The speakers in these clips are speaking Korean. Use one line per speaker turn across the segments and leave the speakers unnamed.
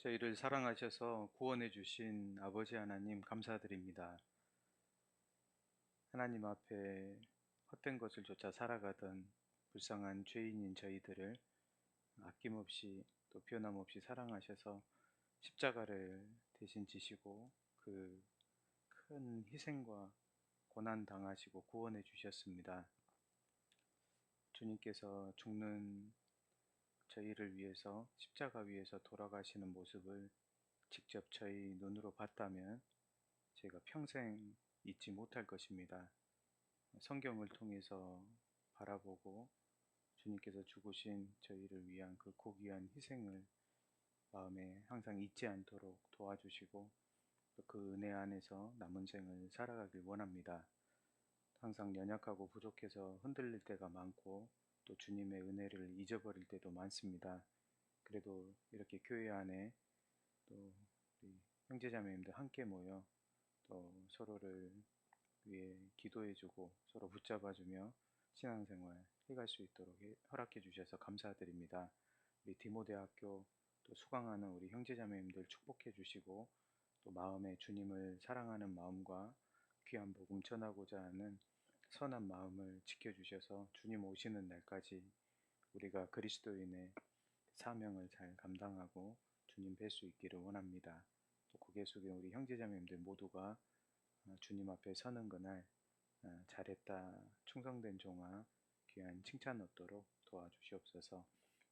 저희를 사랑하셔서 구원해 주신 아버지 하나님 감사드립니다. 하나님 앞에 헛된 것을 쫓아 살아가던 불쌍한 죄인인 저희들을 아낌없이 또 변함없이 사랑하셔서 십자가를 대신 지시고 그 큰 희생과 고난 당하시고 구원해 주셨습니다. 주님께서 죽는 저희를 위해서 십자가 위에서 돌아가시는 모습을 직접 저희 눈으로 봤다면 제가 평생 잊지 못할 것입니다. 성경을 통해서 바라보고 주님께서 죽으신 저희를 위한 그 고귀한 희생을 마음에 항상 잊지 않도록 도와주시고 또 그 은혜 안에서 남은 생을 살아가길 원합니다. 항상 연약하고 부족해서 흔들릴 때가 많고 또 주님의 은혜를 잊어버릴 때도 많습니다. 그래도 이렇게 교회 안에 또 우리 형제자매님들 함께 모여 또 서로를 위해 기도해주고 서로 붙잡아주며 신앙생활 해갈 수 있도록 허락해 주셔서 감사드립니다. 우리 디모데학교 또 수강하는 우리 형제자매님들 축복해 주시고 또 마음에 주님을 사랑하는 마음과 귀한 복음 전하고자 하는 선한 마음을 지켜주셔서 주님 오시는 날까지 우리가 그리스도인의 사명을 잘 감당하고 주님 뵐 수 있기를 원합니다. 또 고개 숙인 우리 형제자매님들 모두가 주님 앞에 서는 그날 잘했다 충성된 종아 귀한 칭찬 얻도록 도와주시옵소서.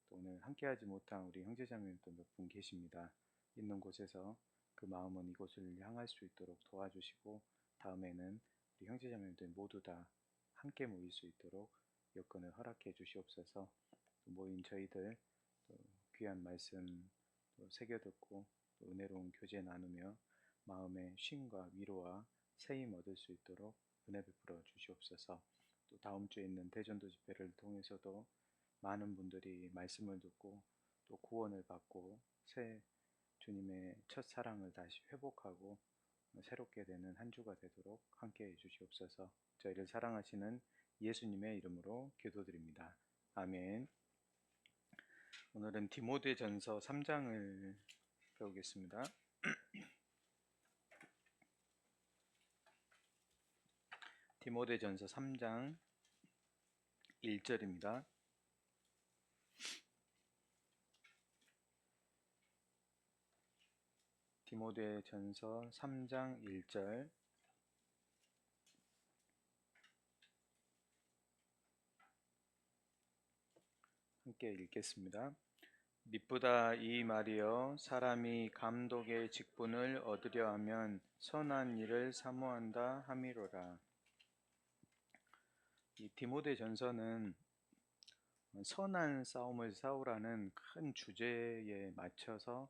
또 오늘 함께하지 못한 우리 형제자매님도 몇 분 계십니다. 있는 곳에서 그 마음은 이곳을 향할 수 있도록 도와주시고 다음에는 우리 형제자매님들 모두 다 함께 모일 수 있도록 여건을 허락해 주시옵소서. 또 모인 저희들 또 귀한 말씀 또 새겨 듣고 또 은혜로운 교제 나누며 마음의 쉼과 위로와 세임 얻을 수 있도록 은혜 베풀어 주시옵소서. 또 다음 주에 있는 대전도 집회를 통해서도 많은 분들이 말씀을 듣고 또 구원을 받고 새 주님의 첫 사랑을 다시 회복하고 새롭게 되는 한 주가 되도록 함께 해 주시옵소서. 저희를 사랑하시는 예수님의 이름으로 기도드립니다. 아멘. 오늘은 디모데전서 3장을 배우겠습니다. 디모데전서 3장 1절입니다. 디모데전서 3장 1절 함께 읽겠습니다. 미쁘다 이 말이여 사람이 감독의 직분을 얻으려 하면 선한 일을 사모한다 함이로라. 이 디모데전서는 선한 싸움을 싸우라는 큰 주제에 맞춰서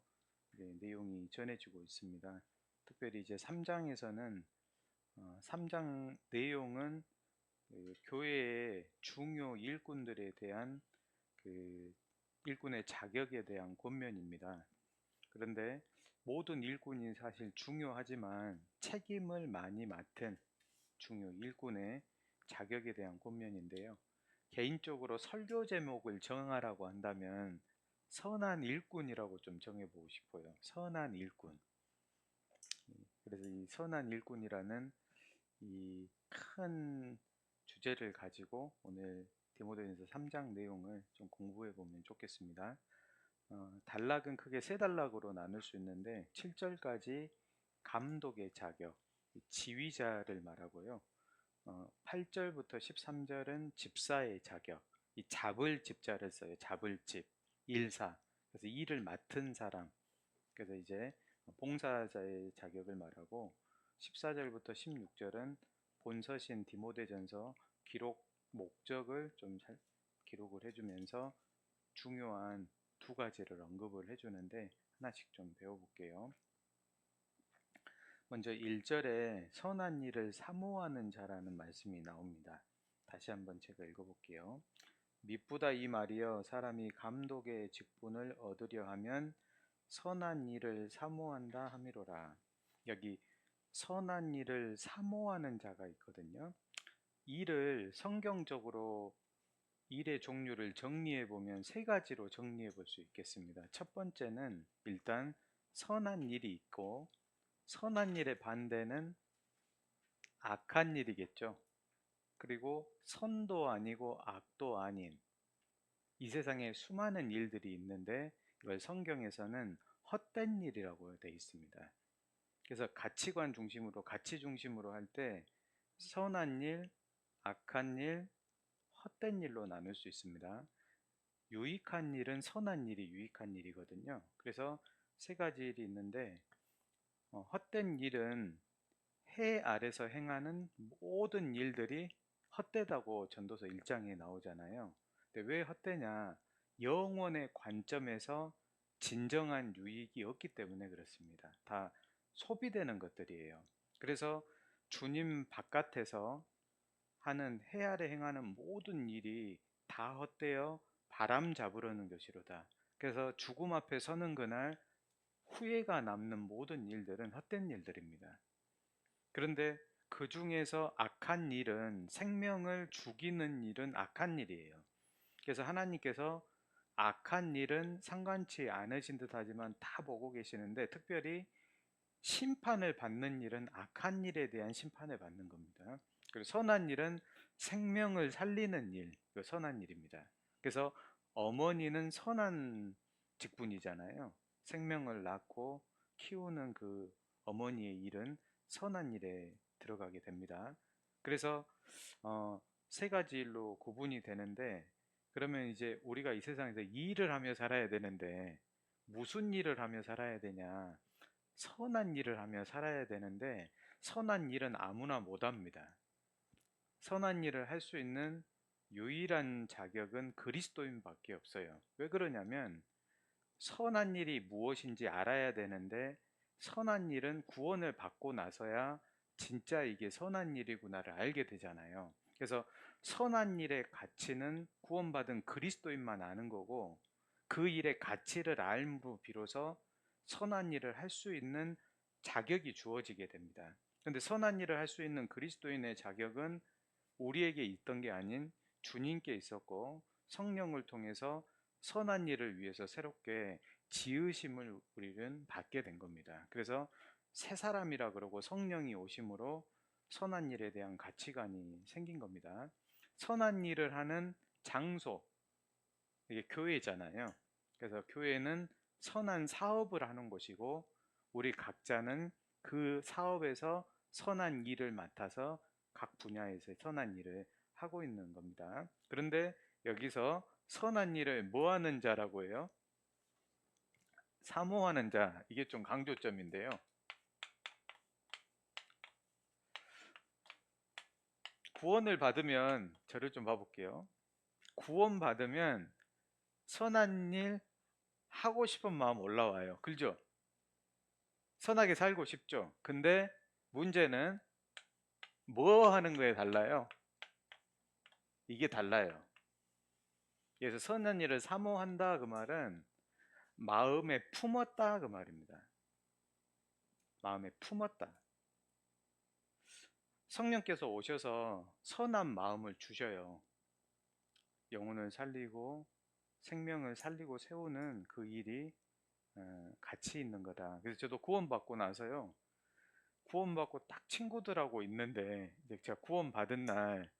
내용이 전해지고 있습니다. 특별히 이제 3장에서는 3장 내용은 그 교회의 중요 일꾼들에 대한 그 일꾼의 자격에 대한 권면입니다. 그런데 모든 일꾼이 사실 중요하지만 책임을 많이 맡은 중요 일꾼의 자격에 대한 권면인데요. 개인적으로 설교 제목을 정하라고 한다면 선한 일꾼이라고 좀 정해보고 싶어요. 선한 일꾼. 그래서 이 선한 일꾼이라는 이 큰 주제를 가지고 오늘 디모데전서 3장 내용을 좀 공부해 보면 좋겠습니다. 단락은 크게 세 단락으로 나눌 수 있는데 7절까지 감독의 자격, 지휘자를 말하고요. 8절부터 13절은 집사의 자격, 이 잡을 집자를 써요. 잡을 집, 일사. 그래서 일을 맡은 사람. 그래서 이제 봉사자의 자격을 말하고 14절부터 16절은 본서신 디모데전서 기록 목적을 좀 잘 기록을 해주면서 중요한 두 가지를 언급을 해주는데 하나씩 좀 배워볼게요. 먼저 1절에 선한 일을 사모하는 자라는 말씀이 나옵니다. 다시 한번 제가 읽어볼게요. 미쁘다 이 말이여 사람이 감독의 직분을 얻으려 하면 선한 일을 사모한다 함이로라. 여기 선한 일을 사모하는 자가 있거든요. 일을 성경적으로 일의 종류를 정리해 보면 세 가지로 정리해 볼 수 있겠습니다. 첫 번째는 일단 선한 일이 있고, 선한 일의 반대는 악한 일이겠죠. 그리고 선도 아니고 악도 아닌 이 세상에 수많은 일들이 있는데 이걸 성경에서는 헛된 일이라고 되어 있습니다. 그래서 가치관 중심으로, 가치 중심으로 할 때 선한 일, 악한 일, 헛된 일로 나눌 수 있습니다. 유익한 일은 선한 일이 유익한 일이거든요. 그래서 세 가지 일이 있는데, 헛된 일은 해 아래서 행하는 모든 일들이 헛되다고 전도서 1장에 나오잖아요. 근데 왜 헛되냐? 영원의 관점에서 진정한 유익이 없기 때문에 그렇습니다. 다 소비되는 것들이에요. 그래서 주님 바깥에서 하는 해 아래 행하는 모든 일이 다 헛되어 바람 잡으려는 것이로다. 그래서 죽음 앞에 서는 그날 후회가 남는 모든 일들은 헛된 일들입니다. 그런데 그 중에서 악한 일은, 생명을 죽이는 일은 악한 일이에요. 그래서 하나님께서 악한 일은 상관치 않으신 듯 하지만 다 보고 계시는데, 특별히 심판을 받는 일은 악한 일에 대한 심판을 받는 겁니다. 그리고 선한 일은 생명을 살리는 일, 그 선한 일입니다. 그래서 어머니는 선한 직분이잖아요. 생명을 낳고 키우는 그 어머니의 일은 선한 일에 들어가게 됩니다. 그래서 세 가지 일로 구분이 되는데, 그러면 이제 우리가 이 세상에서 일을 하며 살아야 되는데 무슨 일을 하며 살아야 되냐? 선한 일을 하며 살아야 되는데, 선한 일은 아무나 못합니다. 선한 일을 할 수 있는 유일한 자격은 그리스도인밖에 없어요. 왜 그러냐면 선한 일이 무엇인지 알아야 되는데, 선한 일은 구원을 받고 나서야 진짜 이게 선한 일이구나를 알게 되잖아요. 그래서 선한 일의 가치는 구원받은 그리스도인만 아는 거고, 그 일의 가치를 알므로 비로소 선한 일을 할 수 있는 자격이 주어지게 됩니다. 근데 선한 일을 할 수 있는 그리스도인의 자격은 우리에게 있던 게 아닌 주님께 있었고, 성령을 통해서 선한 일을 위해서 새롭게 지으심을 우리는 받게 된 겁니다. 그래서 새 사람이라 그러고 성령이 오심으로 선한 일에 대한 가치관이 생긴 겁니다. 선한 일을 하는 장소, 이게 교회잖아요. 그래서 교회는 선한 사업을 하는 곳이고, 우리 각자는 그 사업에서 선한 일을 맡아서 각 분야에서 선한 일을 하고 있는 겁니다. 그런데 여기서 선한 일을 뭐 하는 자라고 해요? 사모하는 자. 이게 좀 강조점인데요. 구원을 받으면, 저를 좀 봐볼게요. 구원 받으면 선한 일 하고 싶은 마음 올라와요. 그죠? 선하게 살고 싶죠. 근데 문제는 뭐 하는 거에 달라요? 이게 달라요. 그래서 선한 일을 사모한다 그 말은 마음에 품었다 그 말입니다. 마음에 품었다. 성령께서 오셔서 선한 마음을 주셔요. 영혼을 살리고 생명을 살리고 세우는 그 일이 가치 있는 거다. 그래서 저도 구원받고 나서요, 구원받고 딱 친구들하고 있는데, 이제 제가 구원받은 날,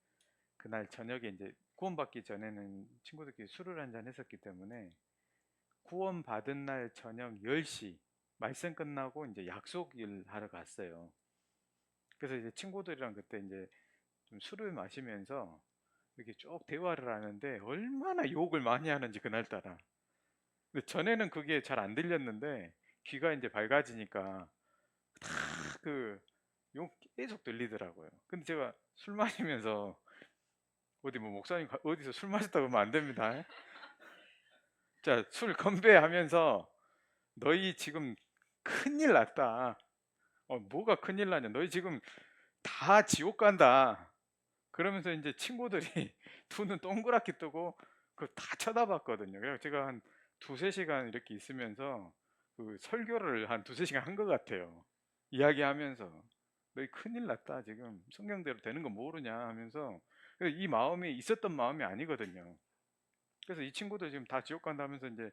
그날 저녁에 이제 구원받기 전에는 친구들끼리 술을 한잔 했었기 때문에, 구원받은 날 저녁 10시 말씀 끝나고 이제 약속일 하러 갔어요. 그래서 이제 친구들이랑 그때 이제 좀 술을 마시면서 이렇게 쭉 대화를 하는데 얼마나 욕을 많이 하는지 그날따라. 근데 전에는 그게 잘 안 들렸는데 귀가 이제 밝아지니까 다 그 욕 계속 들리더라고요. 근데 제가 술 마시면서, 어디 뭐 목사님 어디서 술 마셨다고 하면 안 됩니다. 자, 술 건배하면서 너희 지금 큰일 났다. 뭐가 큰일 나냐? 너희 지금 다 지옥 간다. 그러면서 이제 친구들이 두 눈 동그랗게 뜨고 그걸 다 쳐다봤거든요. 그래서 제가 한 두세 시간 이렇게 있으면서 그 설교를 한 두세 시간 한 것 같아요. 이야기하면서 너희 큰일 났다. 지금 성경대로 되는 거 모르냐 하면서. 이 마음이 있었던 마음이 아니거든요. 그래서 이 친구들 지금 다 지옥 간다 하면서 이제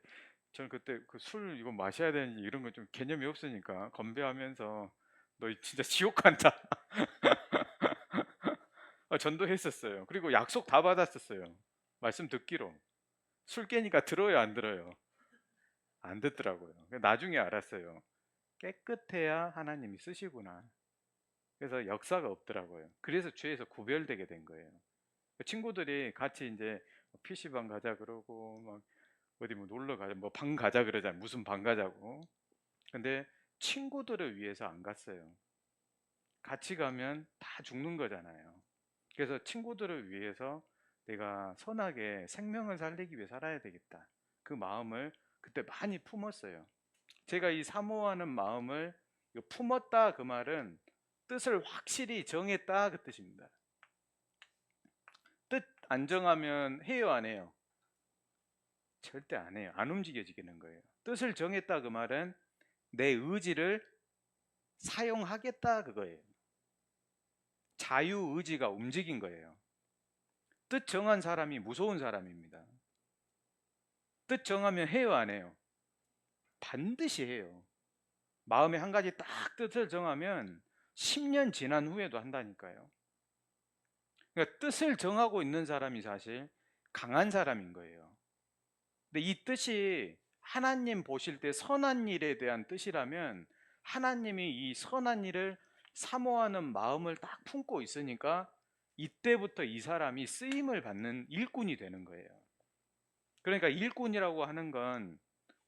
저는 그때 그 술 이거 마셔야 되는지 이런 거 좀 개념이 없으니까 건배하면서 너 진짜 지옥 간다. 전도했었어요. 그리고 약속 다 받았었어요. 말씀 듣기로. 술 깨니까 들어요, 안 들어요? 안 듣더라고요. 나중에 알았어요. 깨끗해야 하나님이 쓰시구나. 그래서 역사가 없더라고요. 그래서 죄에서 구별되게 된 거예요. 친구들이 같이 이제 PC방 가자 그러고 막 어디 뭐 놀러 가자, 뭐 방 가자 그러잖아요. 무슨 방 가자고. 근데 친구들을 위해서 안 갔어요. 같이 가면 다 죽는 거잖아요. 그래서 친구들을 위해서 내가 선하게 생명을 살리기 위해 살아야 되겠다. 그 마음을 그때 많이 품었어요. 제가 이 사모하는 마음을 품었다 그 말은 뜻을 확실히 정했다 그 뜻입니다. 뜻 안 정하면 해요, 안 해요? 절대 안 해요. 안 움직여지는 거예요. 뜻을 정했다 그 말은 내 의지를 사용하겠다 그거예요. 자유의지가 움직인 거예요. 뜻 정한 사람이 무서운 사람입니다. 뜻 정하면 해요, 안 해요? 반드시 해요. 마음에 한 가지 딱 뜻을 정하면 10년 지난 후에도 한다니까요. 그러니까 뜻을 정하고 있는 사람이 사실 강한 사람인 거예요. 근데 이 뜻이 하나님 보실 때 선한 일에 대한 뜻이라면 하나님이 이 선한 일을 사모하는 마음을 딱 품고 있으니까 이때부터 이 사람이 쓰임을 받는 일꾼이 되는 거예요. 그러니까 일꾼이라고 하는 건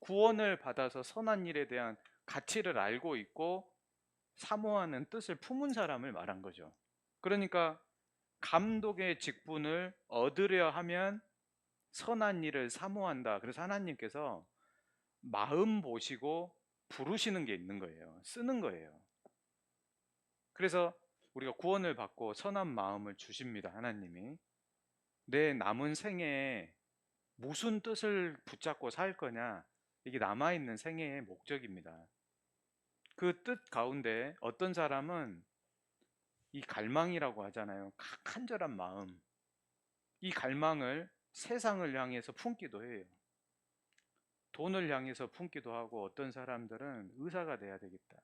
구원을 받아서 선한 일에 대한 가치를 알고 있고 사모하는 뜻을 품은 사람을 말한 거죠. 그러니까 감독의 직분을 얻으려 하면 선한 일을 사모한다. 그래서 하나님께서 마음 보시고 부르시는 게 있는 거예요. 쓰는 거예요. 그래서 우리가 구원을 받고 선한 마음을 주십니다. 하나님이. 내 남은 생애에 무슨 뜻을 붙잡고 살 거냐, 이게 남아있는 생애의 목적입니다. 그 뜻 가운데 어떤 사람은 이 갈망이라고 하잖아요. 간절한 마음, 이 갈망을 세상을 향해서 품기도 해요. 돈을 향해서 품기도 하고, 어떤 사람들은 의사가 돼야 되겠다,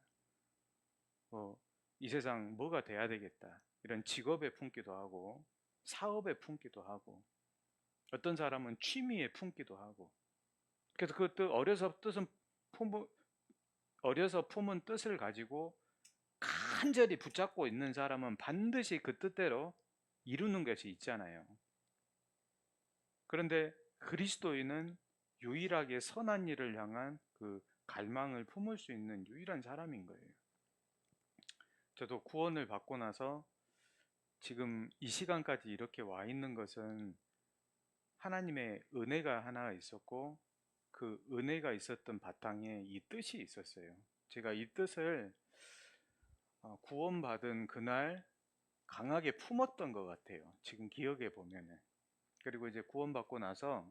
이 세상 뭐가 돼야 되겠다, 이런 직업에 품기도 하고, 사업에 품기도 하고, 어떤 사람은 취미에 품기도 하고. 그래서 그 뜻, 어려서 품은 뜻을 가지고 간절히 붙잡고 있는 사람은 반드시 그 뜻대로 이루는 것이 있잖아요. 그런데 그리스도인은 유일하게 선한 일을 향한 그 갈망을 품을 수 있는 유일한 사람인 거예요. 저도 구원을 받고 나서 지금 이 시간까지 이렇게 와 있는 것은 하나님의 은혜가 하나 있었고, 그 은혜가 있었던 바탕에 이 뜻이 있었어요. 제가 이 뜻을 구원받은 그날 강하게 품었던 것 같아요. 지금 기억해 보면은. 그리고 이제 구원받고 나서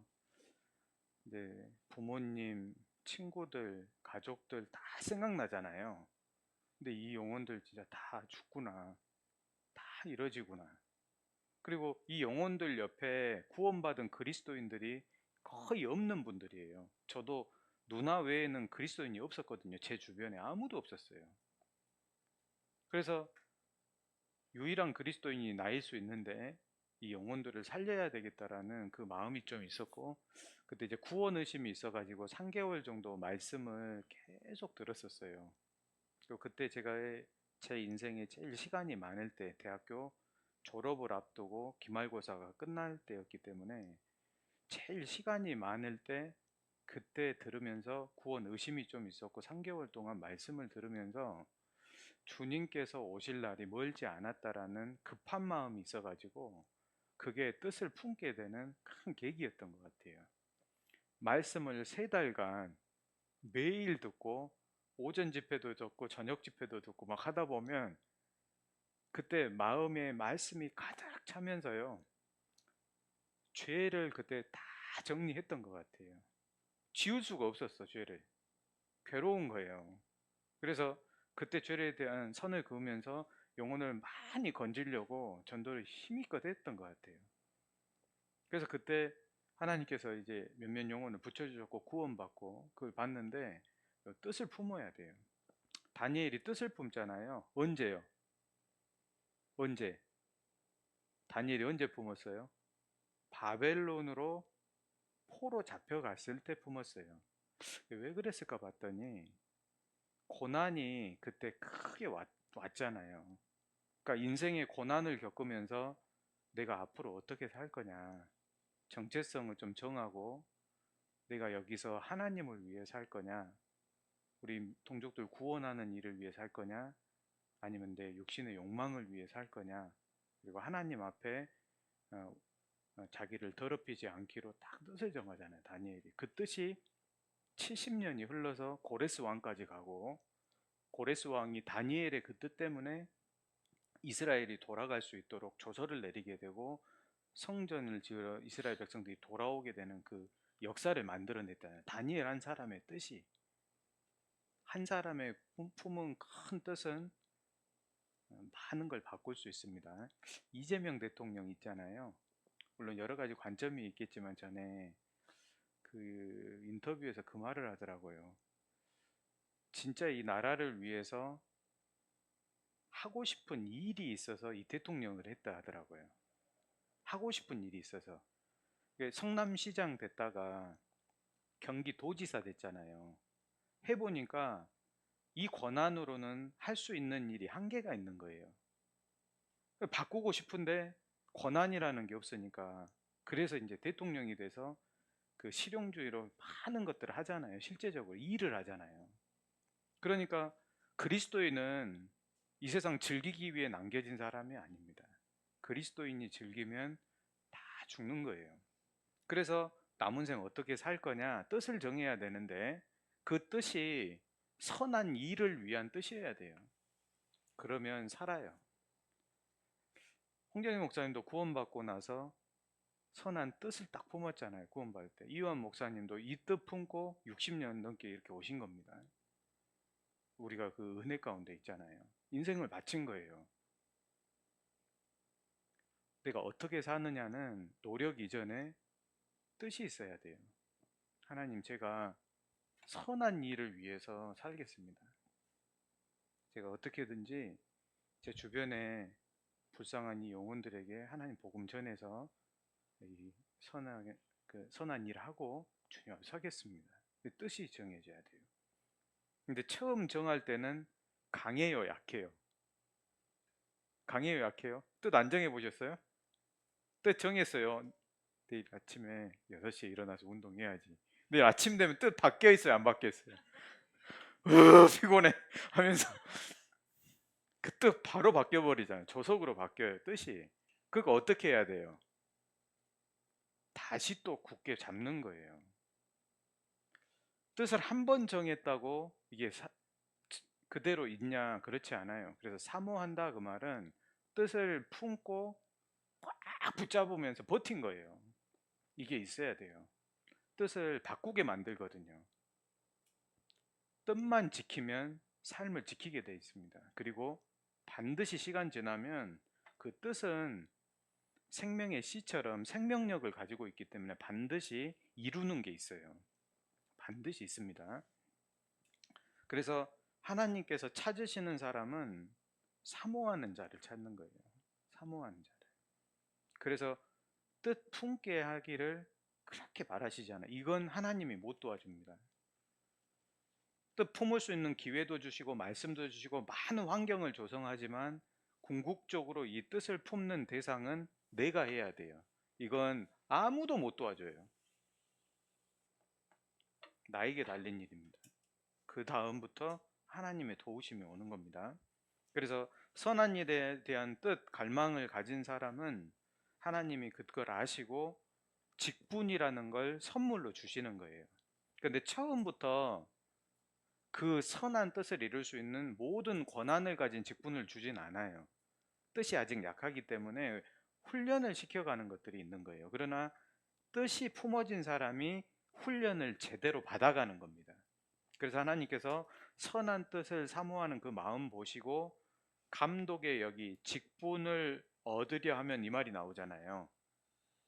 이제 부모님, 친구들, 가족들 다 생각나잖아요. 근데 이 영혼들 진짜 다 죽구나, 다 이러지구나. 그리고 이 영혼들 옆에 구원받은 그리스도인들이 거의 없는 분들이에요. 저도 누나 외에는 그리스도인이 없었거든요. 제 주변에 아무도 없었어요. 그래서 유일한 그리스도인이 나일 수 있는데 이 영혼들을 살려야 되겠다라는 그 마음이 좀 있었고, 그때 이제 구원 의심이 있어가지고 3개월 정도 말씀을 계속 들었었어요. 그리고 그때 제가 제 인생에 제일 시간이 많을 때, 대학교 졸업을 앞두고 기말고사가 끝날 때였기 때문에 제일 시간이 많을 때 그때 들으면서 구원 의심이 좀 있었고, 3개월 동안 말씀을 들으면서 주님께서 오실 날이 멀지 않았다라는 급한 마음이 있어가지고 그게 뜻을 품게 되는 큰 계기였던 것 같아요. 말씀을 3달간 매일 듣고, 오전 집회도 듣고 저녁 집회도 듣고 막 하다 보면 그때 마음에 말씀이 가득 차면서요, 죄를 그때 다 정리했던 것 같아요. 지울 수가 없었어, 죄를. 괴로운 거예요. 그래서 그때 죄에 대한 선을 그으면서 영혼을 많이 건지려고 전도를 힘껏 했던 것 같아요. 그래서 그때 하나님께서 이제 몇몇 영혼을 붙여주셨고 구원받고 그걸 봤는데 뜻을 품어야 돼요. 다니엘이 뜻을 품잖아요. 언제요? 언제? 다니엘이 언제 품었어요? 바벨론으로 포로 잡혀갔을 때 품었어요. 왜 그랬을까 봤더니 고난이 그때 크게 왔잖아요. 그러니까 인생의 고난을 겪으면서 내가 앞으로 어떻게 살 거냐, 정체성을 좀 정하고 내가 여기서 하나님을 위해 살 거냐, 우리 동족들 구원하는 일을 위해 살 거냐, 아니면 내 육신의 욕망을 위해 살 거냐, 그리고 하나님 앞에 어, 자기를 더럽히지 않기로 딱 뜻을 정하잖아요. 다니엘이 그 뜻이 70년이 흘러서 고레스 왕까지 가고, 고레스 왕이 다니엘의 그 뜻 때문에 이스라엘이 돌아갈 수 있도록 조서를 내리게 되고 성전을 지으러 이스라엘 백성들이 돌아오게 되는 그 역사를 만들어냈다는, 다니엘 한 사람의 뜻이, 한 사람의 품은 큰 뜻은 많은 걸 바꿀 수 있습니다. 이재명 대통령 있잖아요. 물론 여러 가지 관점이 있겠지만 전에 그 인터뷰에서 그 말을 하더라고요. 진짜 이 나라를 위해서 하고 싶은 일이 있어서 이 대통령을 했다 하더라고요. 하고 싶은 일이 있어서. 성남시장 됐다가 경기도지사 됐잖아요. 해보니까 이 권한으로는 할 수 있는 일이 한계가 있는 거예요. 바꾸고 싶은데 권한이라는 게 없으니까, 그래서 이제 대통령이 돼서 그 실용주의로 많은 것들을 하잖아요. 실제적으로 일을 하잖아요. 그러니까 그리스도인은 이 세상 즐기기 위해 남겨진 사람이 아닙니다. 그리스도인이 즐기면 다 죽는 거예요. 그래서 남은 생 어떻게 살 거냐, 뜻을 정해야 되는데 그 뜻이 선한 일을 위한 뜻이어야 돼요. 그러면 살아요. 홍정희 목사님도 구원받고 나서 선한 뜻을 딱 품었잖아요. 구원받을 때. 이완 목사님도 이 뜻 품고 60년 넘게 이렇게 오신 겁니다. 우리가 그 은혜 가운데 있잖아요. 인생을 바친 거예요. 내가 어떻게 사느냐는 노력 이전에 뜻이 있어야 돼요. 하나님, 제가 선한 일을 위해서 살겠습니다. 제가 어떻게든지 제 주변에 불쌍한 이 영혼들에게 하나님 복음 전해서 이 선한 일을 하고 주님 앞에 서겠습니다. 뜻이 정해져야 돼요. 근데 처음 정할 때는 강해요, 약해요? 강해요, 약해요? 뜻 안 정해 보셨어요? 뜻 정했어요. 내일 아침에 6시에 일어나서 운동해야지. 내일 아침 되면 뜻 바뀌어 있어요, 안 바뀌어 있어요? 피곤해 하면서 그 뜻 바로 바뀌어 버리잖아요. 조석으로 바뀌어요, 뜻이. 그거 어떻게 해야 돼요? 다시 또 굳게 잡는 거예요. 뜻을 한 번 정했다고 이게 그대로 있냐? 그렇지 않아요. 그래서 사모한다 그 말은 뜻을 품고 꽉 붙잡으면서 버틴 거예요. 이게 있어야 돼요. 뜻을 바꾸게 만들거든요. 뜻만 지키면 삶을 지키게 돼 있습니다. 그리고 반드시 시간 지나면 그 뜻은 생명의 씨처럼 생명력을 가지고 있기 때문에 반드시 이루는 게 있어요. 반드시 있습니다. 그래서 하나님께서 찾으시는 사람은 사모하는 자를 찾는 거예요. 사모하는 자를. 그래서 뜻 품게 하기를 그렇게 말하시지 않아요. 이건 하나님이 못 도와줍니다. 뜻 품을 수 있는 기회도 주시고 말씀도 주시고 많은 환경을 조성하지만 궁극적으로 이 뜻을 품는 대상은 내가 해야 돼요. 이건 아무도 못 도와줘요. 나에게 달린 일입니다. 그 다음부터 하나님의 도우심이 오는 겁니다. 그래서 선한 일에 대한 뜻, 갈망을 가진 사람은 하나님이 그걸 아시고 직분이라는 걸 선물로 주시는 거예요. 그런데 처음부터 그 선한 뜻을 이룰 수 있는 모든 권한을 가진 직분을 주진 않아요. 뜻이 아직 약하기 때문에 훈련을 시켜가는 것들이 있는 거예요. 그러나 뜻이 품어진 사람이 훈련을 제대로 받아가는 겁니다. 그래서 하나님께서 선한 뜻을 사모하는 그 마음 보시고 감독의 여기 직분을 얻으려 하면 이 말이 나오잖아요.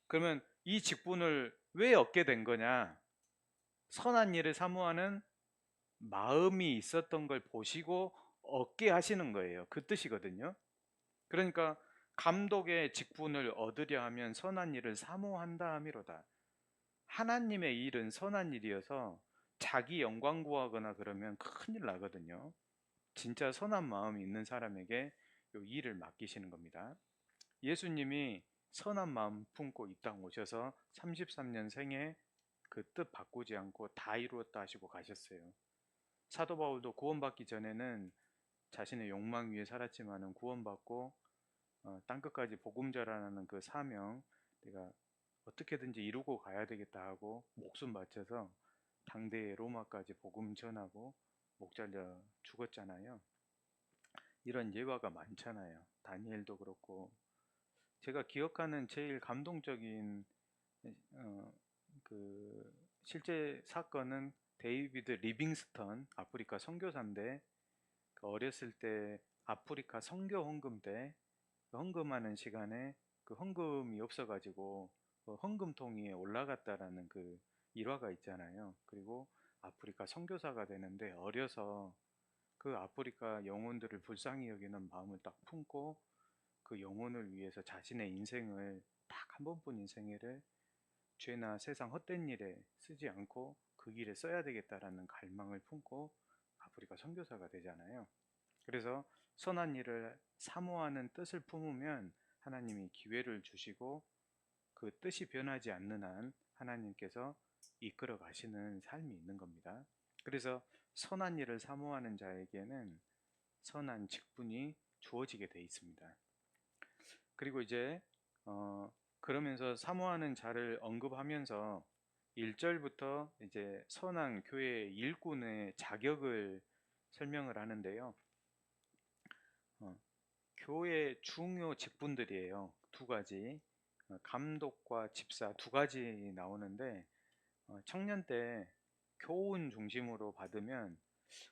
그러면 이 직분을 왜 얻게 된 거냐? 선한 일을 사모하는 마음이 있었던 걸 보시고 얻게 하시는 거예요. 그 뜻이거든요. 그러니까 감독의 직분을 얻으려 하면 선한 일을 사모한다 함이로다. 하나님의 일은 선한 일이어서 자기 영광 구하거나 그러면 큰일 나거든요. 진짜 선한 마음이 있는 사람에게 이 일을 맡기시는 겁니다. 예수님이 선한 마음 품고 이 땅 오셔서 33년 생에 그 뜻 바꾸지 않고 다 이루었다 하시고 가셨어요. 사도 바울도 구원받기 전에는 자신의 욕망 위에 살았지만은 구원받고 땅끝까지 복음 전하는 그 사명, 내가 어떻게든지 이루고 가야 되겠다 하고 목숨 바쳐서 당대의 로마까지 복음 전하고 목 잘려 죽었잖아요. 이런 예화가 많잖아요. 다니엘도 그렇고. 제가 기억하는 제일 감동적인 어, 그 실제 사건은 데이비드 리빙스턴, 아프리카 선교사인데 그 어렸을 때 아프리카 선교 헌금 때 그 헌금하는 시간에 그 헌금이 없어가지고 그 헌금통 위에 올라갔다라는 그 일화가 있잖아요. 그리고 아프리카 선교사가 되는데 어려서 그 아프리카 영혼들을 불쌍히 여기는 마음을 딱 품고 그 영혼을 위해서 자신의 인생을 딱 한 번뿐 인생을 죄나 세상 헛된 일에 쓰지 않고 그 길에 써야 되겠다라는 갈망을 품고 아프리카 선교사가 되잖아요. 그래서 선한 일을 사모하는 뜻을 품으면 하나님이 기회를 주시고 그 뜻이 변하지 않는 한 하나님께서 이끌어 가시는 삶이 있는 겁니다. 그래서 선한 일을 사모하는 자에게는 선한 직분이 주어지게 돼 있습니다. 그리고 이제 그러면서 사모하는 자를 언급하면서 1절부터 이제 선한 교회 일꾼의 자격을 설명을 하는데요. 교회 중요 직분들이에요. 두 가지. 감독과 집사 두 가지 나오는데 청년 때 교훈 중심으로 받으면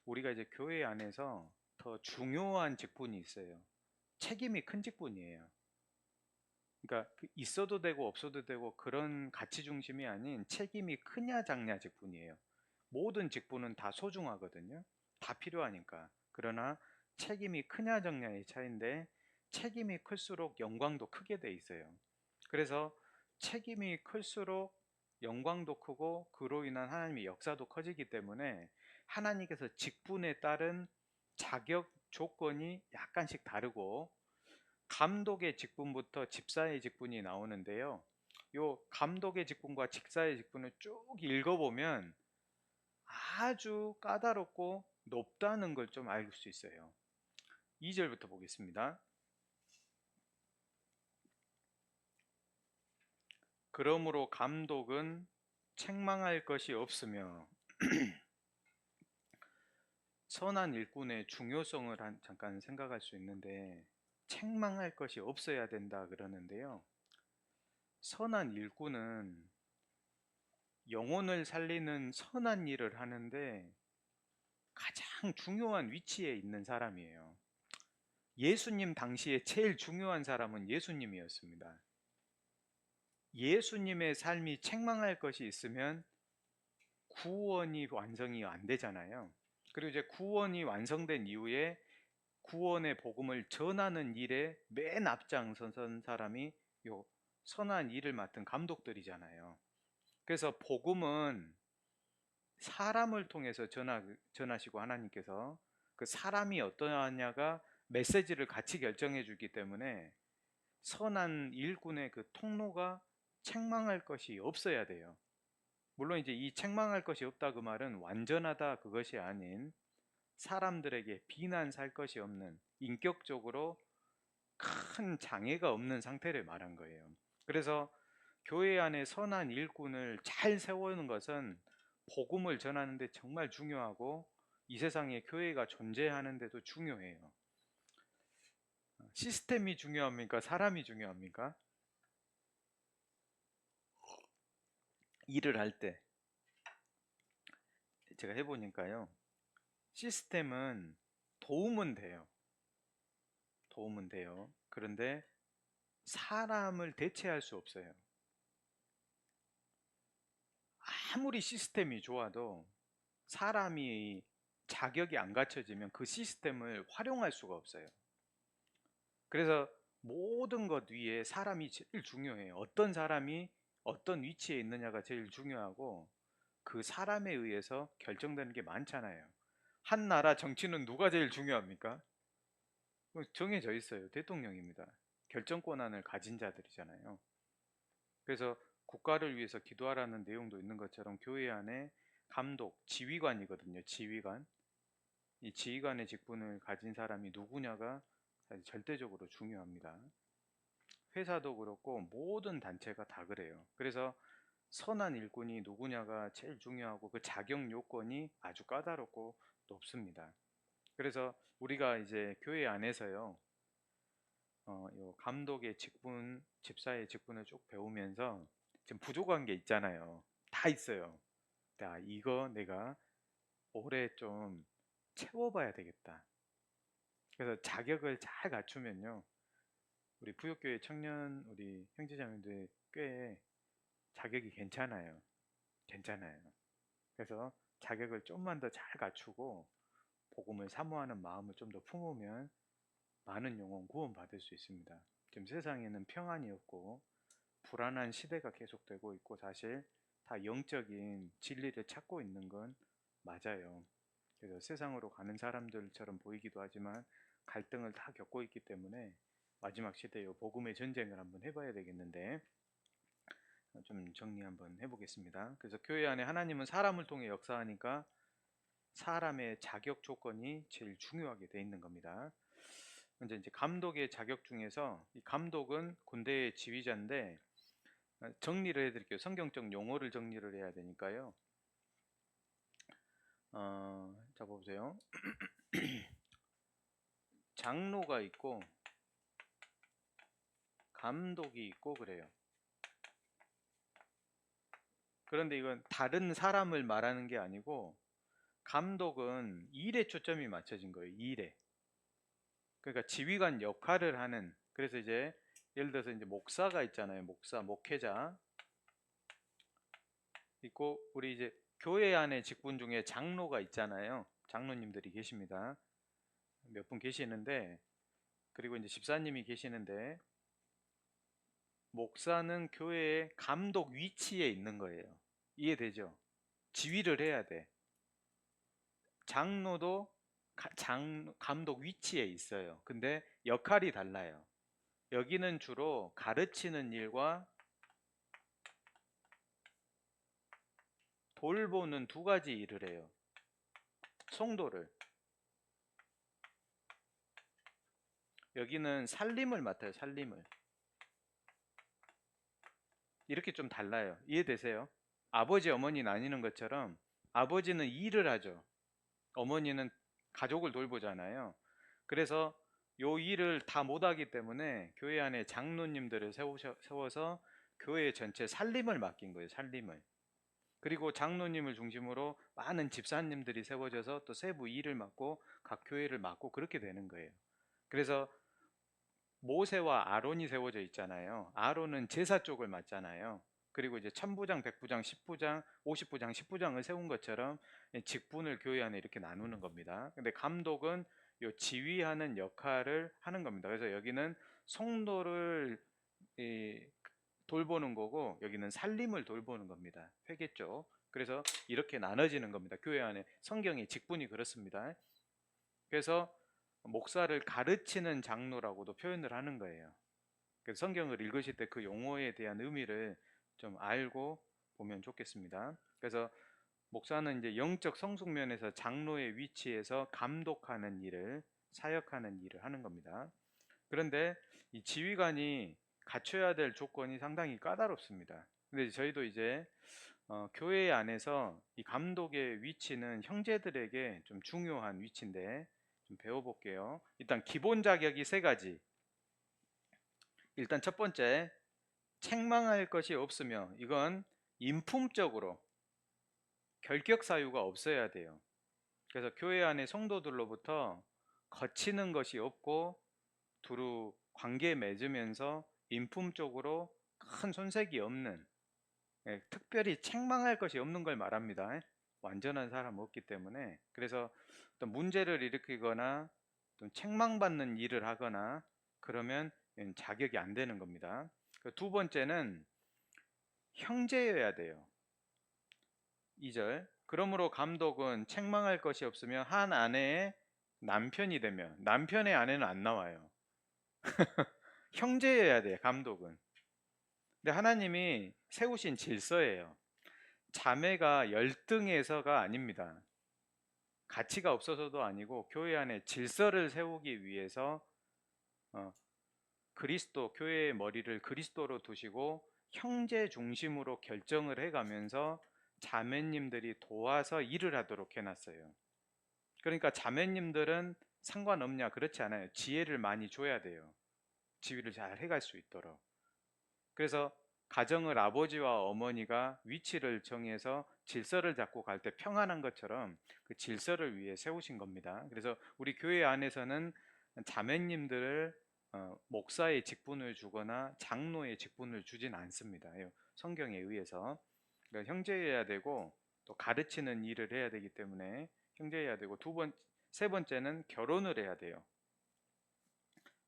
우리가 이제 교회 안에서 더 중요한 직분이 있어요. 책임이 큰 직분이에요. 그러니까 있어도 되고 없어도 되고 그런 가치 중심이 아닌 책임이 크냐 작냐 직분이에요. 모든 직분은 다 소중하거든요. 다 필요하니까. 그러나 책임이 크냐 작냐의 차이인데 책임이 클수록 영광도 크게 돼 있어요. 그래서 책임이 클수록 영광도 크고 그로 인한 하나님의 역사도 커지기 때문에 하나님께서 직분에 따른 자격 조건이 약간씩 다르고 감독의 직분부터 집사의 직분이 나오는데요. 요 감독의 직분과 집사의 직분을 쭉 읽어보면 아주 까다롭고 높다는 걸 좀 알 수 있어요. 2절부터 보겠습니다. 그러므로 감독은 책망할 것이 없으며 선한 일꾼의 중요성을 잠깐 생각할 수 있는데 책망할 것이 없어야 된다 그러는데요. 선한 일꾼은 영혼을 살리는 선한 일을 하는데 가장 중요한 위치에 있는 사람이에요. 예수님 당시에 제일 중요한 사람은 예수님이었습니다. 예수님의 삶이 책망할 것이 있으면 구원이 완성이 안 되잖아요. 그리고 이제 구원이 완성된 이후에 구원의 복음을 전하는 일에 맨 앞장선 사람이 요 선한 일을 맡은 감독들이잖아요. 그래서 복음은 사람을 통해서 전하시고 하나님께서 그 사람이 어떠하냐가 메시지를 같이 결정해 주기 때문에 선한 일꾼의 그 통로가 책망할 것이 없어야 돼요. 물론 이제 이 책망할 것이 없다 그 말은 완전하다 그것이 아닌 사람들에게 비난 살 것이 없는 인격적으로 큰 장애가 없는 상태를 말한 거예요. 그래서 교회 안에 선한 일꾼을 잘 세우는 것은 복음을 전하는데 정말 중요하고 이 세상에 교회가 존재하는데도 중요해요. 시스템이 중요합니까? 사람이 중요합니까? 일을 할 때 제가 해보니까요. 시스템은 도움은 돼요. 도움은 돼요. 그런데 사람을 대체할 수 없어요. 아무리 시스템이 좋아도 사람이 자격이 안 갖춰지면 그 시스템을 활용할 수가 없어요. 그래서 모든 것 위에 사람이 제일 중요해요. 어떤 사람이 어떤 위치에 있느냐가 제일 중요하고, 그 사람에 의해서 결정되는 게 많잖아요. 한 나라 정치는 누가 제일 중요합니까? 정해져 있어요. 대통령입니다. 결정권한을 가진 자들이잖아요. 그래서 국가를 위해서 기도하라는 내용도 있는 것처럼 교회 안에 감독, 지휘관이거든요. 지휘관. 이 지휘관의 직분을 가진 사람이 누구냐가 사실 절대적으로 중요합니다. 회사도 그렇고 모든 단체가 다 그래요. 그래서 선한 일꾼이 누구냐가 제일 중요하고, 그 자격 요건이 아주 까다롭고 높습니다. 그래서 우리가 이제 교회 안에서요, 요 감독의 직분, 집사의 직분을 쭉 배우면서 지금 부족한 게 있잖아요. 다 있어요. 자, 이거 내가 올해 좀 채워봐야 되겠다. 그래서 자격을 잘 갖추면요, 우리 부욕교회 청년 우리 형제자매들 꽤 자격이 괜찮아요. 괜찮아요. 그래서 자격을 좀만 더 잘 갖추고 복음을 사모하는 마음을 좀 더 품으면 많은 영혼 구원받을 수 있습니다. 지금 세상에는 평안이 없고 불안한 시대가 계속되고 있고, 사실 다 영적인 진리를 찾고 있는 건 맞아요. 그래서 세상으로 가는 사람들처럼 보이기도 하지만 갈등을 다 겪고 있기 때문에 마지막 시대에 복음의 전쟁을 한번 해봐야 되겠는데, 좀 정리 한번 해보겠습니다. 그래서 교회 안에 하나님은 사람을 통해 역사하니까 사람의 자격 조건이 제일 중요하게 돼 있는 겁니다. 먼저 이제 감독의 자격 중에서 이 감독은 군대의 지휘자인데, 정리를 해드릴게요. 성경적 용어를 정리를 해야 되니까요. 자 보세요. 장로가 있고 감독이 있고 그래요. 그런데 이건 다른 사람을 말하는 게 아니고, 감독은 일에 초점이 맞춰진 거예요. 일에. 그러니까 지휘관 역할을 하는. 그래서 이제 예를 들어서 이제 목사가 있잖아요. 목사, 목회자 있고, 우리 이제 교회 안에 직분 중에 장로가 있잖아요. 장로님들이 계십니다. 몇 분 계시는데, 그리고 이제 집사님이 계시는데, 목사는 교회의 감독 위치에 있는 거예요. 이해되죠? 지휘를 해야 돼. 장로도 감독 위치에 있어요. 근데 역할이 달라요. 여기는 주로 가르치는 일과 돌보는 두 가지 일을 해요. 성도를. 여기는 살림을 맡아요. 살림을. 이렇게 좀 달라요. 이해되세요? 아버지 어머니 나뉘는 것처럼 아버지는 일을 하죠. 어머니는 가족을 돌보잖아요. 그래서 요 일을 다 못하기 때문에 교회 안에 장로님들을 세워서 교회 전체 살림을 맡긴 거예요. 살림을. 그리고 장로님을 중심으로 많은 집사님들이 세워져서 또 세부 일을 맡고 각 교회를 맡고 그렇게 되는 거예요. 그래서 모세와 아론이 세워져 있잖아요. 아론은 제사 쪽을 맡잖아요. 그리고 이제 천부장, 백부장, 십부장, 오십부장, 십부장을 세운 것처럼 직분을 교회 안에 이렇게 나누는 겁니다. 근데 감독은 요 지휘하는 역할을 하는 겁니다. 그래서 여기는 성도를 돌보는 거고, 여기는 살림을 돌보는 겁니다. 회계 쪽. 그래서 이렇게 나눠지는 겁니다. 교회 안에 성경의 직분이 그렇습니다. 그래서 목사를 가르치는 장로라고도 표현을 하는 거예요. 그래서 성경을 읽으실 때 그 용어에 대한 의미를 좀 알고 보면 좋겠습니다. 그래서 목사는 이제 영적 성숙면에서 장로의 위치에서 감독하는 일을, 사역하는 일을 하는 겁니다. 그런데 이 지휘관이 갖춰야 될 조건이 상당히 까다롭습니다. 근데 저희도 이제 교회 안에서 이 감독의 위치는 형제들에게 좀 중요한 위치인데 좀 배워볼게요. 일단 기본 자격이 세 가지. 일단 첫 번째, 책망할 것이 없으며, 이건 인품적으로 결격 사유가 없어야 돼요. 그래서 교회 안의 성도들로부터 거치는 것이 없고 두루 관계 맺으면서 인품적으로 큰 손색이 없는, 예, 특별히 책망할 것이 없는 걸 말합니다. 완전한 사람 없기 때문에. 그래서 어떤 문제를 일으키거나 또 책망받는 일을 하거나 그러면 자격이 안 되는 겁니다. 두 번째는 형제여야 돼요. 2절. 그러므로 감독은 책망할 것이 없으며 한 아내의 남편이 되며, 남편의 아내는 안 나와요. 형제여야 돼요, 감독은. 근데 하나님이 세우신 질서예요. 자매가 열등해서가 아닙니다. 가치가 없어서도 아니고 교회 안에 질서를 세우기 위해서 그리스도, 교회의 머리를 그리스도로 두시고 형제 중심으로 결정을 해가면서 자매님들이 도와서 일을 하도록 해놨어요. 그러니까 자매님들은 상관없냐? 그렇지 않아요. 지혜를 많이 줘야 돼요. 지휘를 잘 해갈 수 있도록. 그래서 가정을 아버지와 어머니가 위치를 정해서 질서를 잡고 갈 때 평안한 것처럼 그 질서를 위해 세우신 겁니다. 그래서 우리 교회 안에서는 자매님들을 목사의 직분을 주거나 장로의 직분을 주진 않습니다. 성경에 의해서. 그러니까 형제여야 되고 또 가르치는 일을 해야 되기 때문에 형제여야 되고, 세 번째는 결혼을 해야 돼요.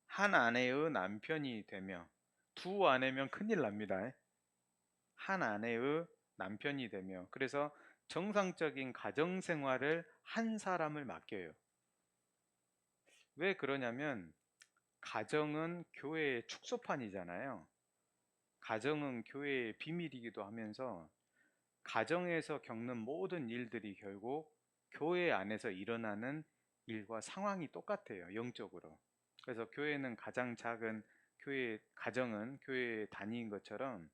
한 아내의 남편이 되며, 두 아내면 큰일 납니다. 한 아내의 남편이 되며, 그래서 정상적인 가정 생활을 한 사람을 맡겨요. 왜 그러냐면 가정은 교회의 축소판이잖아요. 가정은 교회의 비밀이기도 하면서 가정에서 겪는 모든 일들이 결국 교회 안에서 일어나는 일과 상황이 똑같아요, 영적으로. 그래서 교회는 가장 작은 가정은 교회의 단위인 것처럼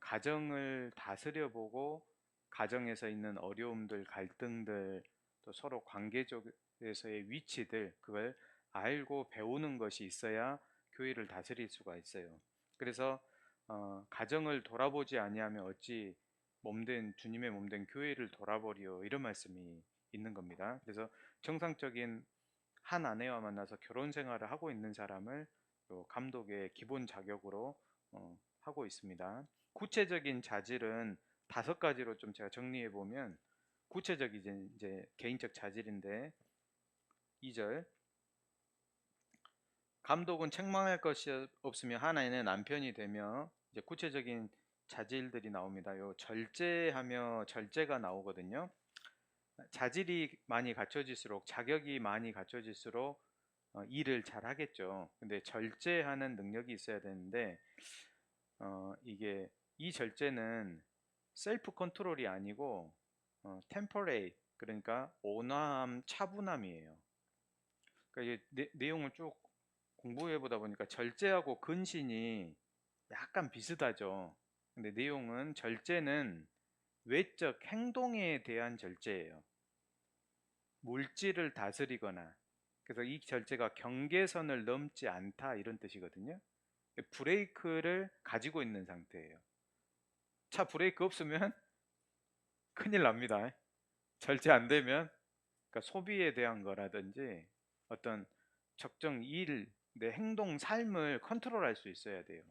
가정을 다스려 보고 가정에서 있는 어려움들, 갈등들, 또 서로 관계적에서의 위치들, 그걸 알고 배우는 것이 있어야 교회를 다스릴 수가 있어요. 그래서 가정을 돌아보지 아니하면 어찌 몸된 주님의 몸된 교회를 돌아보리요, 이런 말씀이 있는 겁니다. 그래서 정상적인 한 아내와 만나서 결혼 생활을 하고 있는 사람을 감독의 기본 자격으로 하고 있습니다. 구체적인 자질은 5가지로 좀 제가 정리해 보면, 구체적인 이제 개인적 자질인데, 2절. 감독은 책망할 것이 없으며 하나는 남편이 되며, 이제 구체적인 자질들이 나옵니다. 요 절제하며 절제가 나오거든요. 자질이 많이 갖춰질수록, 자격이 많이 갖춰질수록 일을 잘 하겠죠. 근데 절제하는 능력이 있어야 되는데 이게 이 절제는 셀프 컨트롤이 아니고 템퍼레이트, 그러니까 온화함, 차분함이에요. 그러니까 이게 내용을 쭉 공부해 보다 보니까 절제하고 근신이 약간 비슷하죠. 근데 내용은, 절제는 외적 행동에 대한 절제예요. 물질을 다스리거나, 그래서 이 절제가 경계선을 넘지 않다, 이런 뜻이거든요. 브레이크를 가지고 있는 상태예요. 차 브레이크 없으면 큰일 납니다. 절제 안 되면. 그러니까 소비에 대한 거라든지 어떤 적정 일, 내 행동, 삶을 컨트롤할 수 있어야 돼요.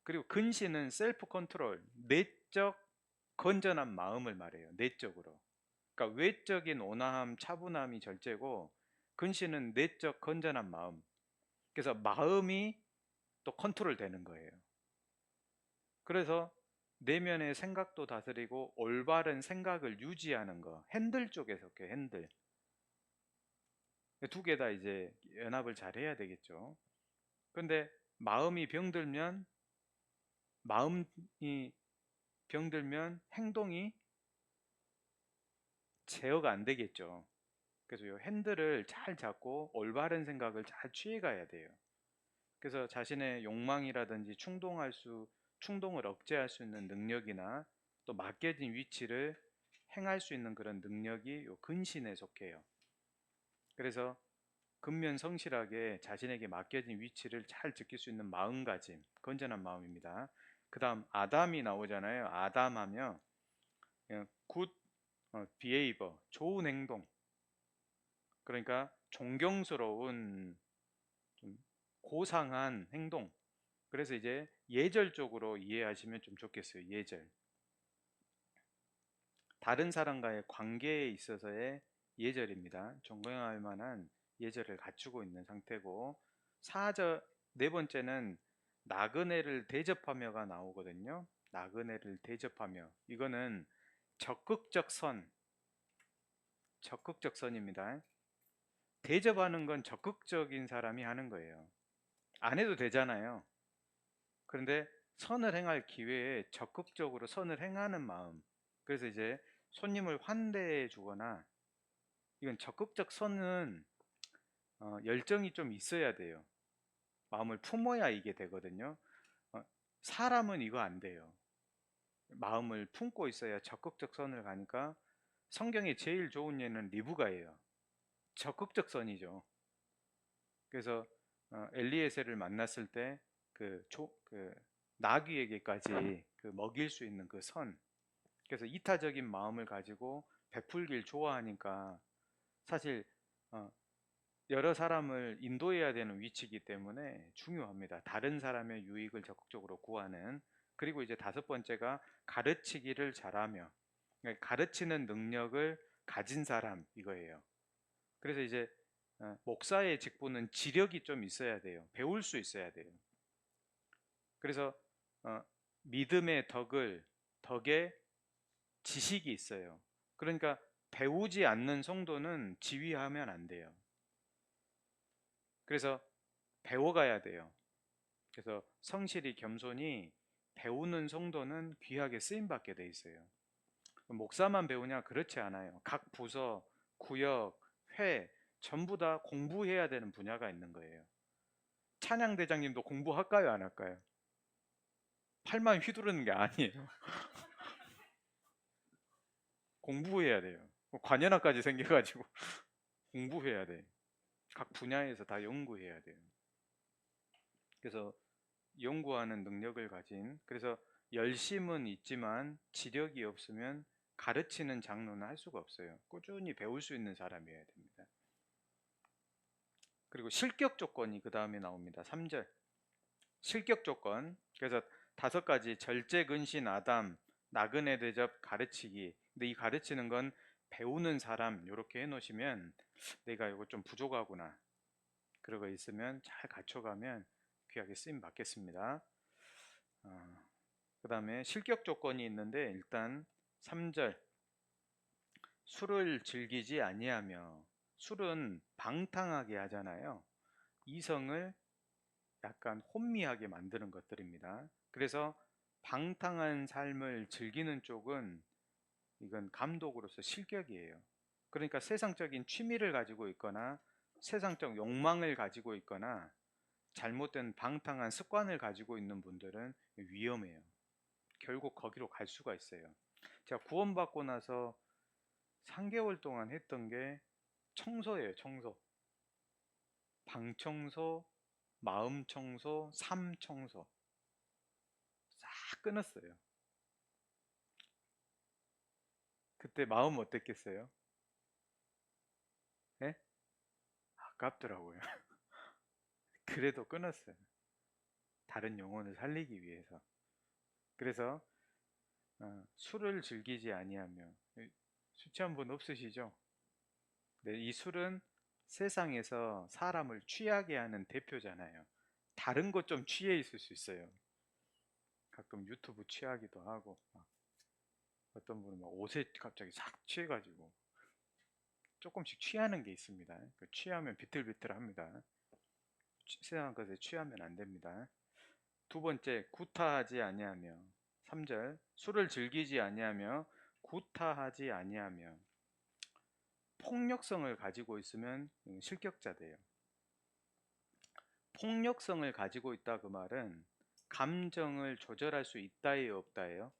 그리고 근신은 셀프 컨트롤, 내적 건전한 마음을 말해요. 내적으로. 그러니까 외적인 온화함, 차분함이 절제고, 근신은 내적 건전한 마음. 그래서 마음이 또 컨트롤 되는 거예요. 그래서 내면의 생각도 다스리고 올바른 생각을 유지하는 거, 핸들 쪽에 속해요. 핸들. 두 개 다 이제 연합을 잘 해야 되겠죠. 근데 마음이 병들면 행동이 제어가 안 되겠죠. 그래서 이 핸들을 잘 잡고 올바른 생각을 잘 취해가야 돼요. 그래서 자신의 욕망이라든지 충동을 억제할 수 있는 능력이나 또 맡겨진 위치를 행할 수 있는 그런 능력이 요 근신에 속해요. 그래서 근면성실하게 자신에게 맡겨진 위치를 잘 지킬 수 있는 마음가짐, 건전한 마음입니다. 그 다음 아담이 나오잖아요. 아담하며 굿 behavior, 좋은 행동, 그러니까 존경스러운, 좀 고상한 행동. 그래서 이제 예절 쪽으로 이해하시면 좀 좋겠어요. 예절. 다른 사람과의 관계에 있어서의 예절입니다. 존경할 만한 예절을 갖추고 있는 상태고, 네 번째는 나그네를 대접하며가 나오거든요. 나그네를 대접하며. 이거는 적극적 선입니다. 대접하는 건 적극적인 사람이 하는 거예요. 안 해도 되잖아요. 그런데 선을 행할 기회에 적극적으로 선을 행하는 마음. 그래서 이제 손님을 환대해 주거나, 이건 적극적 선은 열정이 좀 있어야 돼요. 마음을 품어야 이게 되거든요. 어, 사람은 이거 안 돼요. 마음을 품고 있어야 적극적 선을 가니까, 성경에 제일 좋은 예는 리브가예요. 적극적 선이죠. 그래서 엘리에셀을 만났을 때 그 나귀에게까지 먹일 수 있는 그 선. 그래서 이타적인 마음을 가지고 베풀길 좋아하니까, 사실 어, 여러 사람을 인도해야 되는 위치이기 때문에 중요합니다. 다른 사람의 유익을 적극적으로 구하는. 그리고 이제 다섯 번째가 가르치기를 잘하며, 그러니까 가르치는 능력을 가진 사람, 이거예요. 그래서 이제 목사의 직분은 지력이 좀 있어야 돼요. 배울 수 있어야 돼요. 그래서 믿음의 덕에 지식이 있어요. 그러니까 배우지 않는 성도는 지휘하면 안 돼요. 그래서 배워가야 돼요. 그래서 성실히 겸손히 배우는 성도는 귀하게 쓰임받게 돼 있어요. 목사만 배우냐? 그렇지 않아요. 각 부서, 구역, 회 전부 다 공부해야 되는 분야가 있는 거예요. 찬양대장님도 공부할까요? 안 할까요? 팔만 휘두르는 게 아니에요. 공부해야 돼요. 관현악까지 생겨가지고 공부해야 돼. 각 분야에서 다 연구해야 돼요. 그래서 연구하는 능력을 가진, 그래서 열심은 있지만 지력이 없으면 가르치는 장로는 할 수가 없어요. 꾸준히 배울 수 있는 사람이어야 됩니다. 그리고 실격 조건이 그 다음에 나옵니다. 3절 실격 조건. 그래서 다섯 가지: 절제, 근신, 아담, 나그네 대접, 가르치기. 근데 이 가르치는 건 배우는 사람, 이렇게 해놓으시면 내가 이거 좀 부족하구나, 그러고 있으면 잘 갖춰가면 귀하게 쓰임 받겠습니다. 그 다음에 실격 조건이 있는데, 일단 3절 술을 즐기지 아니하며. 술은 방탕하게 하잖아요. 이성을 약간 혼미하게 만드는 것들입니다. 그래서 방탕한 삶을 즐기는 쪽은, 이건 감독으로서 실격이에요. 그러니까 세상적인 취미를 가지고 있거나 세상적 욕망을 가지고 있거나 잘못된 방탕한 습관을 가지고 있는 분들은 위험해요. 결국 거기로 갈 수가 있어요. 제가 구원받고 나서 3개월 동안 했던 게 청소예요. 청소. 방 청소, 마음 청소, 삶 청소. 싹 끊었어요. 그때 마음 어땠겠어요? 예? 아깝더라고요. 그래도 끊었어요. 다른 영혼을 살리기 위해서. 그래서 술을 즐기지 아니하며. 술 취한 분 없으시죠? 네, 이 술은 세상에서 사람을 취하게 하는 대표잖아요. 다른 것 좀 취해 있을 수 있어요. 가끔 유튜브 취하기도 하고, 어떤 분은 막 옷에 갑자기 싹 취해가지고 조금씩 취하는 게 있습니다. 취하면 비틀비틀합니다. 세상한 것에 취하면 안 됩니다. 두 번째, 구타하지 아니하며. 3절 술을 즐기지 아니하며 구타하지 아니하며. 폭력성을 가지고 있으면 실격자 돼요. 폭력성을 가지고 있다, 그 말은 감정을 조절할 수 있다예요, 없다예요?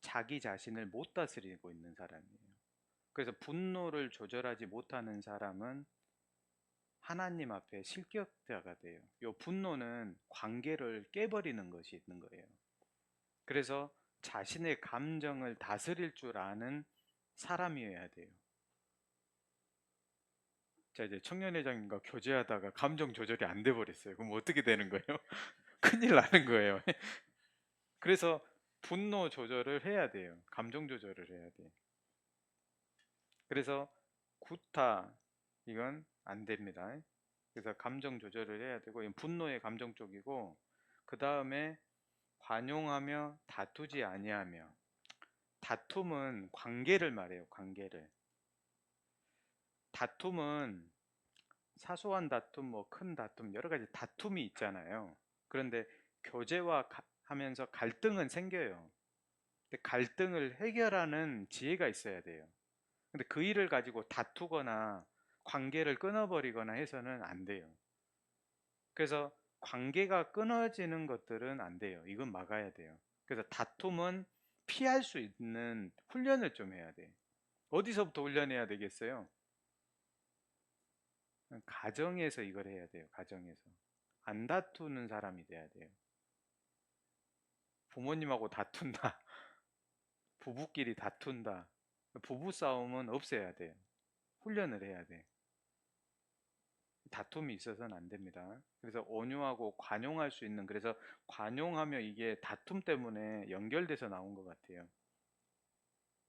자기 자신을 못 다스리고 있는 사람이에요. 그래서 분노를 조절하지 못하는 사람은 하나님 앞에 실격자가 돼요. 이 분노는 관계를 깨버리는 것이 있는 거예요. 그래서 자신의 감정을 다스릴 줄 아는 사람이어야 돼요. 자, 이제 청년회장님과 교제하다가 감정 조절이 안 돼 버렸어요. 그럼 어떻게 되는 거예요? 큰일 나는 거예요. 그래서 분노 조절을 해야 돼요. 감정 조절을 해야 돼요. 그래서 구타 이건 안 됩니다. 그래서 감정 조절을 해야 되고, 이건 분노의 감정 쪽이고, 그 다음에 관용하며 다투지 아니하며. 다툼은 관계를 말해요. 관계를. 다툼은 사소한 다툼, 뭐 큰 다툼, 여러 가지 다툼이 있잖아요. 그런데 교제와 하면서 갈등은 생겨요. 근데 갈등을 해결하는 지혜가 있어야 돼요. 근데 그 일을 가지고 다투거나 관계를 끊어버리거나 해서는 안 돼요. 그래서 관계가 끊어지는 것들은 안 돼요. 이건 막아야 돼요. 그래서 다툼은 피할 수 있는 훈련을 좀 해야 돼. 어디서부터 훈련해야 되겠어요? 가정에서 이걸 해야 돼요. 가정에서. 안 다투는 사람이 돼야 돼요. 부모님하고 다툰다. 부부끼리 다툰다. 부부 싸움은 없애야 돼요. 훈련을 해야 돼. 다툼이 있어서는 안 됩니다. 그래서 온유하고 관용할 수 있는, 그래서 관용하며 이게 다툼 때문에 연결돼서 나온 것 같아요.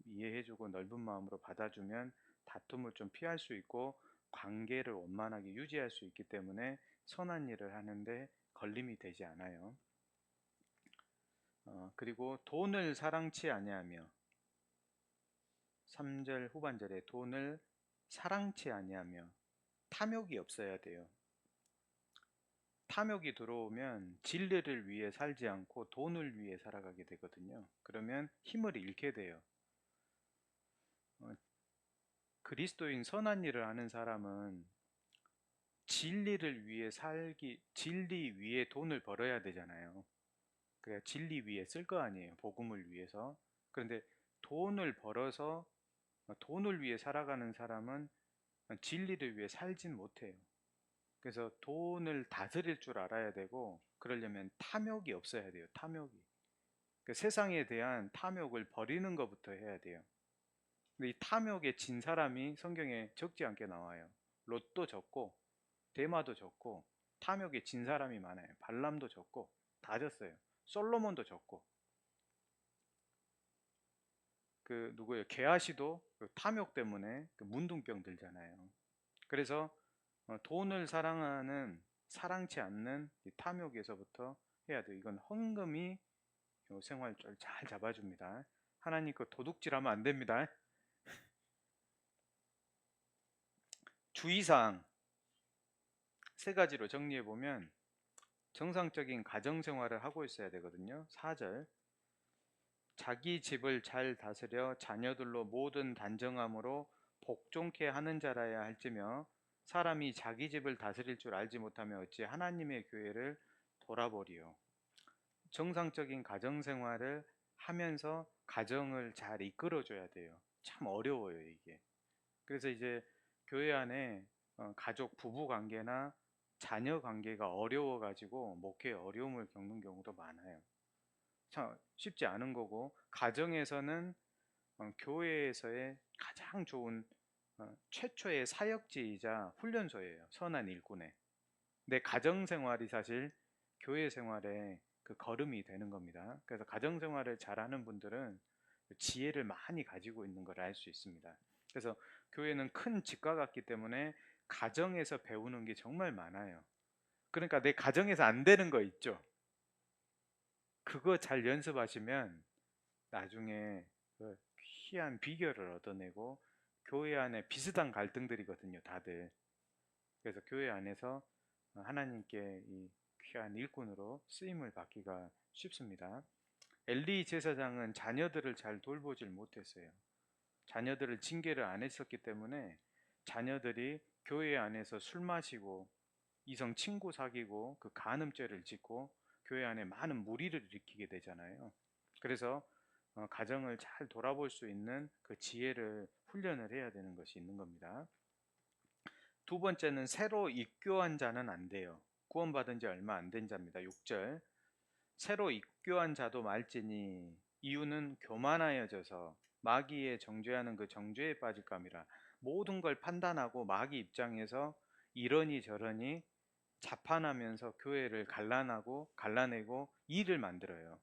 이해해주고 넓은 마음으로 받아주면 다툼을 좀 피할 수 있고 관계를 원만하게 유지할 수 있기 때문에 선한 일을 하는데 걸림이 되지 않아요. 그리고 돈을 사랑치 아니하며, 3절 후반절에 돈을 사랑치 아니하며, 탐욕이 없어야 돼요. 탐욕이 들어오면 진리를 위해 살지 않고 돈을 위해 살아가게 되거든요. 그러면 힘을 잃게 돼요. 그리스도인 선한 일을 하는 사람은 진리를 위해 살기, 진리 위에 돈을 벌어야 되잖아요. 그래야 진리 위에 쓸 거 아니에요. 복음을 위해서. 그런데 돈을 벌어서 돈을 위해 살아가는 사람은 진리를 위해 살진 못해요. 그래서 돈을 다스릴 줄 알아야 되고, 그러려면 탐욕이 없어야 돼요. 탐욕이. 그 세상에 대한 탐욕을 버리는 것부터 해야 돼요. 근데 이 탐욕에 진 사람이 성경에 적지 않게 나와요. 롯도 적고 데마도 적고 탐욕에 진 사람이 많아요. 발람도 적고 다 졌어요. 솔로몬도 적고, 그 누구예요? 게하시도 그 탐욕 때문에 그 문둥병 들잖아요. 그래서 돈을 사랑하는, 사랑치 않는 이 탐욕에서부터 해야 돼요. 이건 헌금이 생활 잘 잡아줍니다. 하나님 거 도둑질하면 안 됩니다. 주의사항 세 가지로 정리해 보면, 정상적인 가정 생활을 하고 있어야 되거든요. 4절, 자기 집을 잘 다스려 자녀들로 모든 단정함으로 복종케 하는 자라야 할지며, 사람이 자기 집을 다스릴 줄 알지 못하며 어찌 하나님의 교회를 돌아보리요. 정상적인 가정 생활을 하면서 가정을 잘 이끌어줘야 돼요. 참 어려워요, 이게. 그래서 이제 교회 안에 가족 부부 관계나 자녀 관계가 어려워가지고 목회에 어려움을 겪는 경우도 많아요. 참 쉽지 않은 거고, 가정에서는 교회에서의 가장 좋은 최초의 사역지이자 훈련소예요. 선한 일꾼의. 내 가정 생활이 사실 교회 생활의 그 걸음이 되는 겁니다. 그래서 가정 생활을 잘하는 분들은 지혜를 많이 가지고 있는 걸 알 수 있습니다. 그래서 교회는 큰 집과 같기 때문에 가정에서 배우는 게 정말 많아요. 그러니까 내 가정에서 안 되는 거 있죠. 그거 잘 연습하시면 나중에 그 희한 비결을 얻어내고, 교회 안에 비슷한 갈등들이거든요, 다들. 그래서 교회 안에서 하나님께 이 귀한 일꾼으로 쓰임을 받기가 쉽습니다. 엘리 제사장은 자녀들을 잘 돌보질 못했어요. 자녀들을 징계를 안 했었기 때문에 자녀들이 교회 안에서 술 마시고 이성 친구 사귀고 그 간음죄를 짓고 교회 안에 많은 무리를 일으키게 되잖아요. 그래서 가정을 잘 돌아볼 수 있는 그 지혜를 훈련을 해야 되는 것이 있는 겁니다. 두 번째는 새로 입교한 자는 안 돼요. 구원받은 지 얼마 안 된 자입니다. 6절, 새로 입교한 자도 말지니 이유는 교만하여져서 마귀에 정죄하는 그 정죄에 빠질까 함이라. 모든 걸 판단하고 마귀 입장에서 이러니 저러니 자판하면서 교회를 갈라내고 일을 만들어요.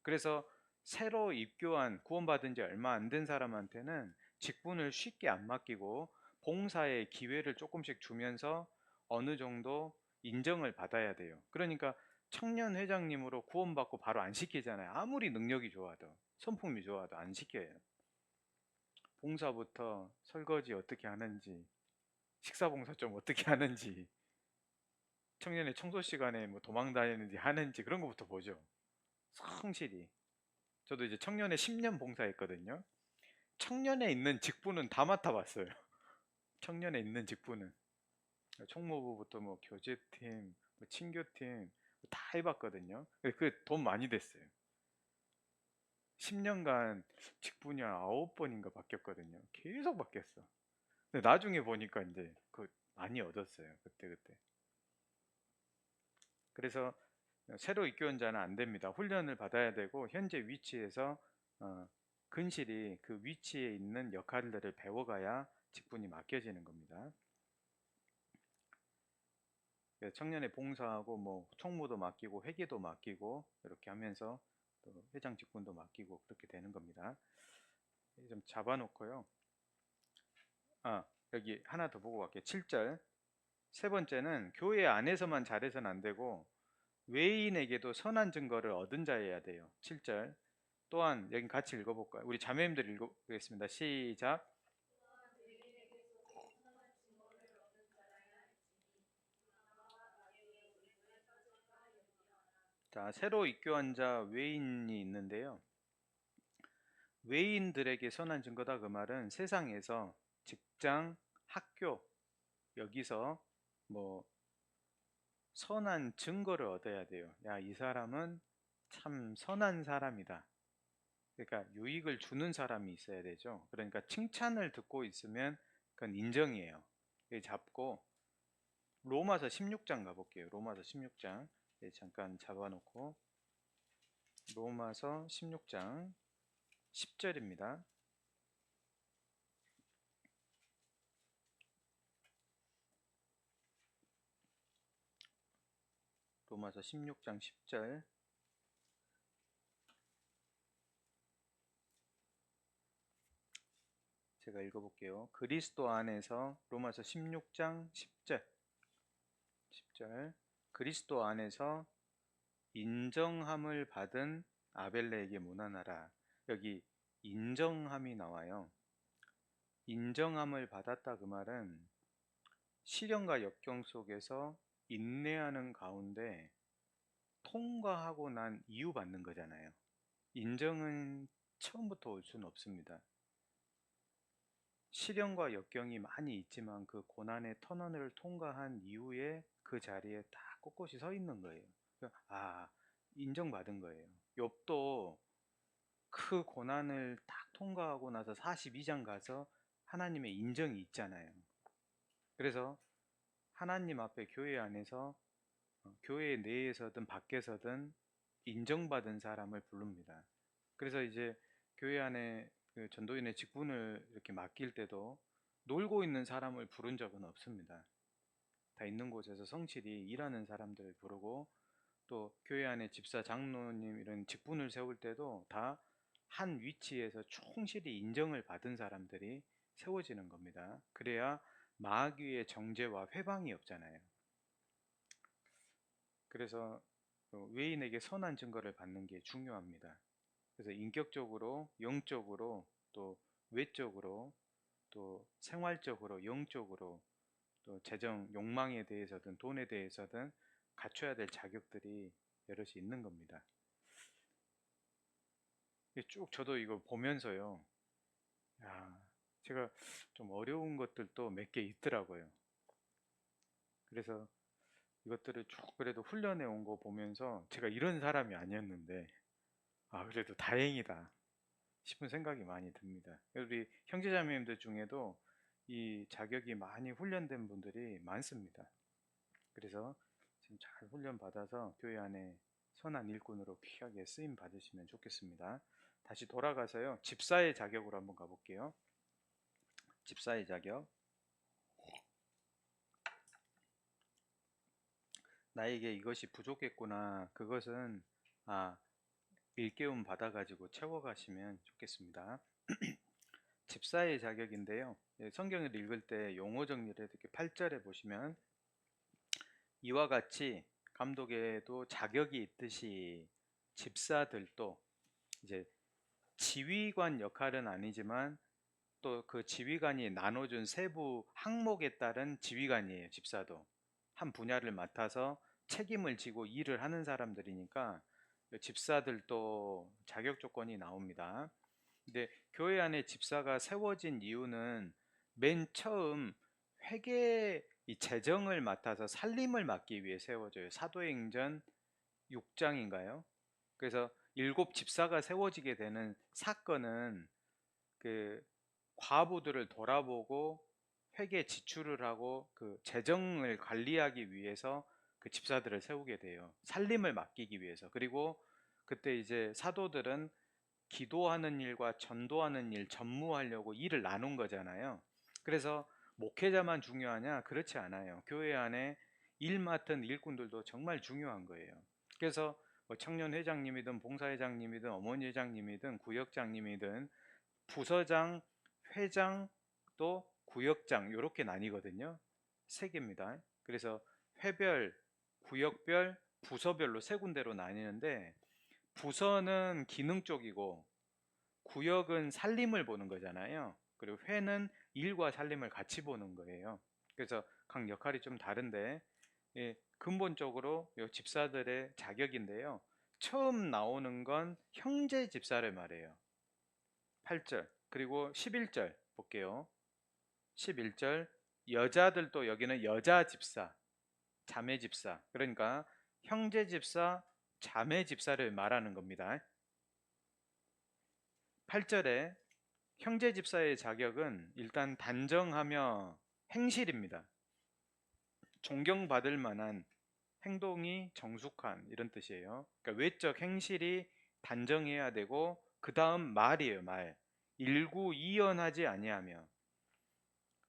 그래서 새로 입교한 구원받은 지 얼마 안 된 사람한테는 직분을 쉽게 안 맡기고 봉사의 기회를 조금씩 주면서 어느 정도 인정을 받아야 돼요. 그러니까 청년 회장님으로 구원받고 바로 안 시키잖아요. 아무리 능력이 좋아도, 성품이 좋아도 안 시켜요. 봉사부터 설거지 어떻게 하는지, 식사 봉사 좀 어떻게 하는지, 청년의 청소 시간에 뭐 도망 다니는지 하는지 그런 것부터 보죠. 성실히. 저도 이제 청년에 10년 봉사했거든요. 청년에 있는 직분은 다 맡아봤어요. 청년에 있는 직분은 총무부부터 뭐 교제팀, 뭐 친교팀 다 해봤거든요. 그 돈 많이 됐어요. 10년간 직분이 한 9번인가 바뀌었거든요. 계속 바뀌었어. 근데 나중에 보니까 이제 그 많이 얻었어요. 그때. 그래서 새로 입교원자는 안 됩니다. 훈련을 받아야 되고 현재 위치에서 근실이 그 위치에 있는 역할들을 배워가야 직분이 맡겨지는 겁니다. 청년에 봉사하고 뭐 총무도 맡기고 회계도 맡기고 이렇게 하면서 또 회장 직분도 맡기고 그렇게 되는 겁니다. 좀 잡아놓고요. 여기 하나 더 보고 갈게요. 7절. 세 번째는 교회 안에서만 잘해서는 안 되고 외인에게도 선한 증거를 얻은 자여야 돼요. 7절. 또한 여기 같이 읽어볼까요? 우리 자매님들 읽어보겠습니다. 시작. 자, 새로 입교한 자 외인이 있는데요. 외인들에게 선한 증거다 그 말은 세상에서 직장, 학교 여기서 뭐 선한 증거를 얻어야 돼요. 야, 이 사람은 참 선한 사람이다. 그러니까 유익을 주는 사람이 있어야 되죠. 그러니까 칭찬을 듣고 있으면 그건 인정이에요. 잡고 로마서 16장 가볼게요. 로마서 16장 잠깐 잡아놓고 로마서 16장 10절입니다. 로마서 16장 10절. 제가 읽어볼게요. 그리스도 안에서 로마서 16장 10절. 그리스도 안에서 인정함을 받은 아벨레에게 문안하라. 여기 인정함이 나와요. 인정함을 받았다 그 말은 시련과 역경 속에서 인내하는 가운데 통과하고 난 이유 받는 거잖아요. 인정은 처음부터 올 수는 없습니다. 시련과 역경이 많이 있지만 그 고난의 터널을 통과한 이후에 그 자리에 딱 꼿꼿이 서 있는 거예요. 인정받은 거예요. 욥도 그 고난을 딱 통과하고 나서 42장 가서 하나님의 인정이 있잖아요. 그래서 하나님 앞에 교회 안에서 교회 내에서든 밖에서든 인정받은 사람을 부릅니다. 그래서 이제 교회 안에 그 전도인의 직분을 이렇게 맡길 때도 놀고 있는 사람을 부른 적은 없습니다. 다 있는 곳에서 성실히 일하는 사람들을 부르고 또 교회 안에 집사, 장로님 이런 직분을 세울 때도 다 한 위치에서 충실히 인정을 받은 사람들이 세워지는 겁니다. 그래야 마귀의 정죄와 회방이 없잖아요. 그래서 외인에게 선한 증거를 받는 게 중요합니다. 그래서 인격적으로, 영적으로, 또 외적으로, 또 생활적으로, 영적으로, 또 재정 욕망에 대해서든 돈에 대해서든 갖춰야 될 자격들이 여럿이 있는 겁니다. 쭉 저도 이거 보면서요. 제가 좀 어려운 것들도 몇 개 있더라고요. 그래서 이것들을 쭉 그래도 훈련해 온 거 보면서 제가 이런 사람이 아니었는데 그래도 다행이다 싶은 생각이 많이 듭니다. 우리 형제자매님들 중에도 이 자격이 많이 훈련된 분들이 많습니다. 그래서 지금 잘 훈련 받아서 교회 안에 선한 일꾼으로 귀하게 쓰임 받으시면 좋겠습니다. 다시 돌아가서요. 집사의 자격으로 한번 가볼게요. 집사의 자격. 나에게 이것이 부족했구나. 그것은 아, 일깨움 받아가지고 채워가시면 좋겠습니다. 집사의 자격인데요. 성경을 읽을 때 용어 정리를 이렇게 8절에 보시면 이와 같이 감독에도 자격이 있듯이 집사들도 이제 지휘관 역할은 아니지만 또 그 지휘관이 나눠준 세부 항목에 따른 지휘관이에요. 집사도 한 분야를 맡아서 책임을 지고 일을 하는 사람들이니까 집사들도 자격 조건이 나옵니다. 근데 교회 안에 집사가 세워진 이유는 맨 처음 회계 이 재정을 맡아서 살림을 맡기 위해 세워져요. 사도행전 6장인가요? 그래서 일곱 집사가 세워지게 되는 사건은 그 과부들을 돌아보고 회계 지출을 하고 그 재정을 관리하기 위해서 그 집사들을 세우게 돼요. 살림을 맡기기 위해서. 그리고 그때 이제 사도들은 기도하는 일과 전도하는 일, 전무하려고 일을 나눈 거잖아요. 그래서 목회자만 중요하냐? 그렇지 않아요. 교회 안에 일 맡은 일꾼들도 정말 중요한 거예요. 그래서 뭐 청년 회장님이든 봉사회장님이든 어머니 회장님이든 구역장님이든 부서장, 회장, 또 구역장 이렇게 나뉘거든요. 세 개입니다. 그래서 회별, 구역별, 부서별로 세 군데로 나뉘는데 부서는 기능 쪽이고 구역은 살림을 보는 거잖아요. 그리고 회는 일과 살림을 같이 보는 거예요. 그래서 각 역할이 좀 다른데 근본적으로 이 집사들의 자격인데요. 처음 나오는 건 형제 집사를 말해요. 8절 그리고 11절 볼게요. 11절 여자들도 여기는 여자 집사, 자매 집사 그러니까 형제 집사, 자매 집사를 말하는 겁니다. 8절에 형제 집사의 자격은 일단 단정하며 행실입니다. 존경받을 만한 행동이 정숙한 이런 뜻이에요. 그러니까 외적 행실이 단정해야 되고 그 다음 말이에요. 말. 일구이연하지 아니하며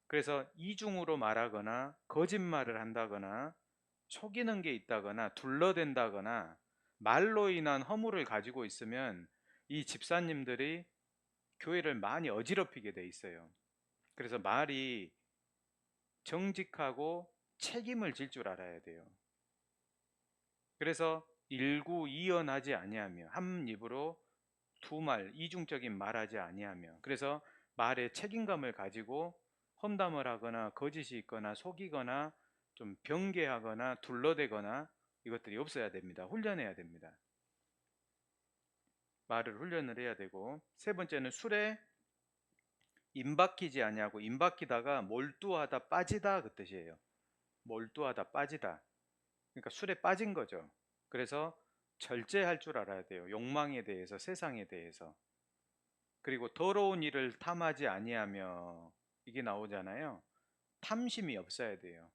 그래서 이중으로 말하거나 거짓말을 한다거나 속이는 게 있다거나 둘러댄다거나 말로 인한 허물을 가지고 있으면 이 집사님들이 교회를 많이 어지럽히게 돼 있어요. 그래서 말이 정직하고 책임을 질 줄 알아야 돼요. 그래서 일구이연하지 아니하며 한 입으로 두 말 이중적인 말하지 아니하며 그래서 말에 책임감을 가지고 험담을 하거나 거짓이 있거나 속이거나 좀 변개하거나 둘러대거나 이것들이 없어야 됩니다. 훈련해야 됩니다. 말을 훈련을 해야 되고 세 번째는 술에 임박히지 아니하고 임박히다가 몰두하다 빠지다 그 뜻이에요. 몰두하다 빠지다. 그러니까 술에 빠진 거죠. 그래서 절제할 줄 알아야 돼요. 욕망에 대해서 세상에 대해서. 그리고 더러운 일을 탐하지 아니하며 이게 나오잖아요. 탐심이 없어야 돼요.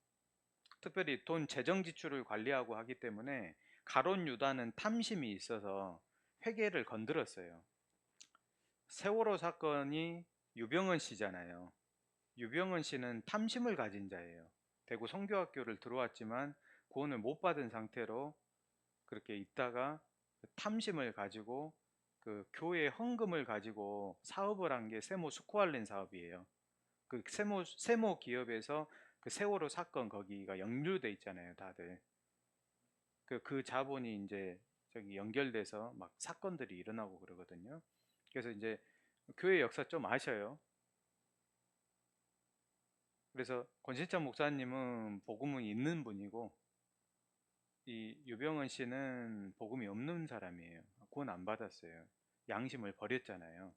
특별히 돈 재정 지출을 관리하고 하기 때문에 가론 유다는 탐심이 있어서 회계를 건드렸어요. 세월호 사건이 유병헌 씨잖아요. 유병헌 씨는 탐심을 가진 자예요. 대구 성교학교를 들어왔지만 구원을 못 받은 상태로 그렇게 있다가 탐심을 가지고 그 교회 헌금을 가지고 사업을 한 게 세모 스코알린 사업이에요. 그 세모 기업에서 그 세월호 사건 거기가 연루돼 있잖아요, 다들. 그 자본이 이제 저기 연결돼서 막 사건들이 일어나고 그러거든요. 그래서 이제 교회 역사 좀 아셔요. 그래서 권신찬 목사님은 복음은 있는 분이고 이 유병헌 씨는 복음이 없는 사람이에요. 구원 안 받았어요. 양심을 버렸잖아요.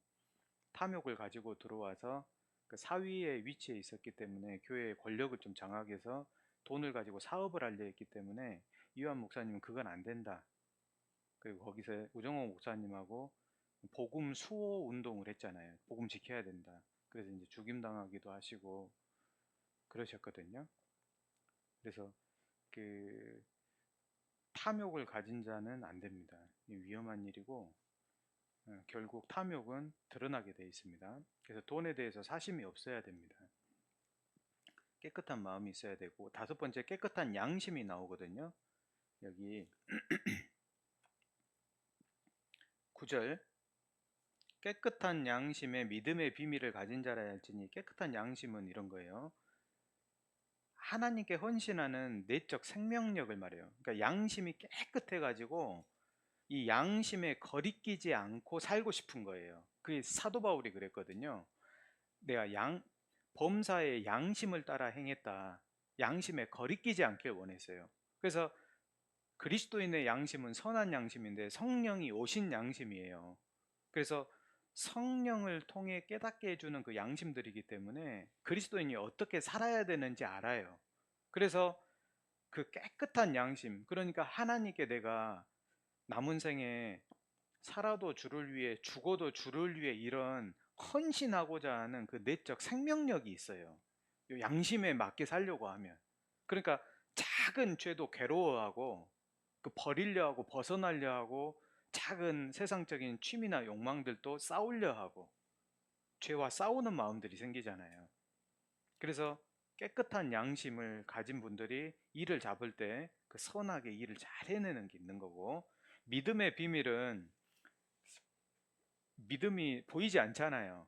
탐욕을 가지고 들어와서 그 사위의 위치에 있었기 때문에 교회의 권력을 좀 장악해서 돈을 가지고 사업을 하려 했기 때문에 이완 목사님은 그건 안 된다. 그리고 거기서 우정호 목사님하고 복음 수호 운동을 했잖아요. 복음 지켜야 된다. 그래서 이제 죽임당하기도 하시고 그러셨거든요. 그래서 그 탐욕을 가진 자는 안 됩니다. 위험한 일이고 결국 탐욕은 드러나게 돼 있습니다. 그래서 돈에 대해서 사심이 없어야 됩니다. 깨끗한 마음이 있어야 되고 다섯 번째 깨끗한 양심이 나오거든요. 여기 9절 깨끗한 양심에 믿음의 비밀을 가진 자라 할지니, 깨끗한 양심은 이런 거예요. 하나님께 헌신하는 내적 생명력을 말해요. 그러니까 양심이 깨끗해 가지고 이 양심에 거리끼지 않고 살고 싶은 거예요. 그게 사도 바울이 그랬거든요. 내가 범사의 양심을 따라 행했다. 양심에 거리끼지 않길 원했어요. 그래서 그리스도인의 양심은 선한 양심인데 성령이 오신 양심이에요. 그래서 성령을 통해 깨닫게 해주는 그 양심들이기 때문에 그리스도인이 어떻게 살아야 되는지 알아요. 그래서 그 깨끗한 양심, 그러니까 하나님께 내가 남은 생에 살아도 주를 위해 죽어도 주를 위해 이런 헌신하고자 하는 그 내적 생명력이 있어요. 요 양심에 맞게 살려고 하면. 그러니까 작은 죄도 괴로워하고 그 버리려 하고 벗어나려 하고 작은 세상적인 취미나 욕망들도 싸우려 하고 죄와 싸우는 마음들이 생기잖아요. 그래서 깨끗한 양심을 가진 분들이 일을 잡을 때 그 선하게 일을 잘 해내는 게 있는 거고, 믿음의 비밀은 믿음이 보이지 않잖아요.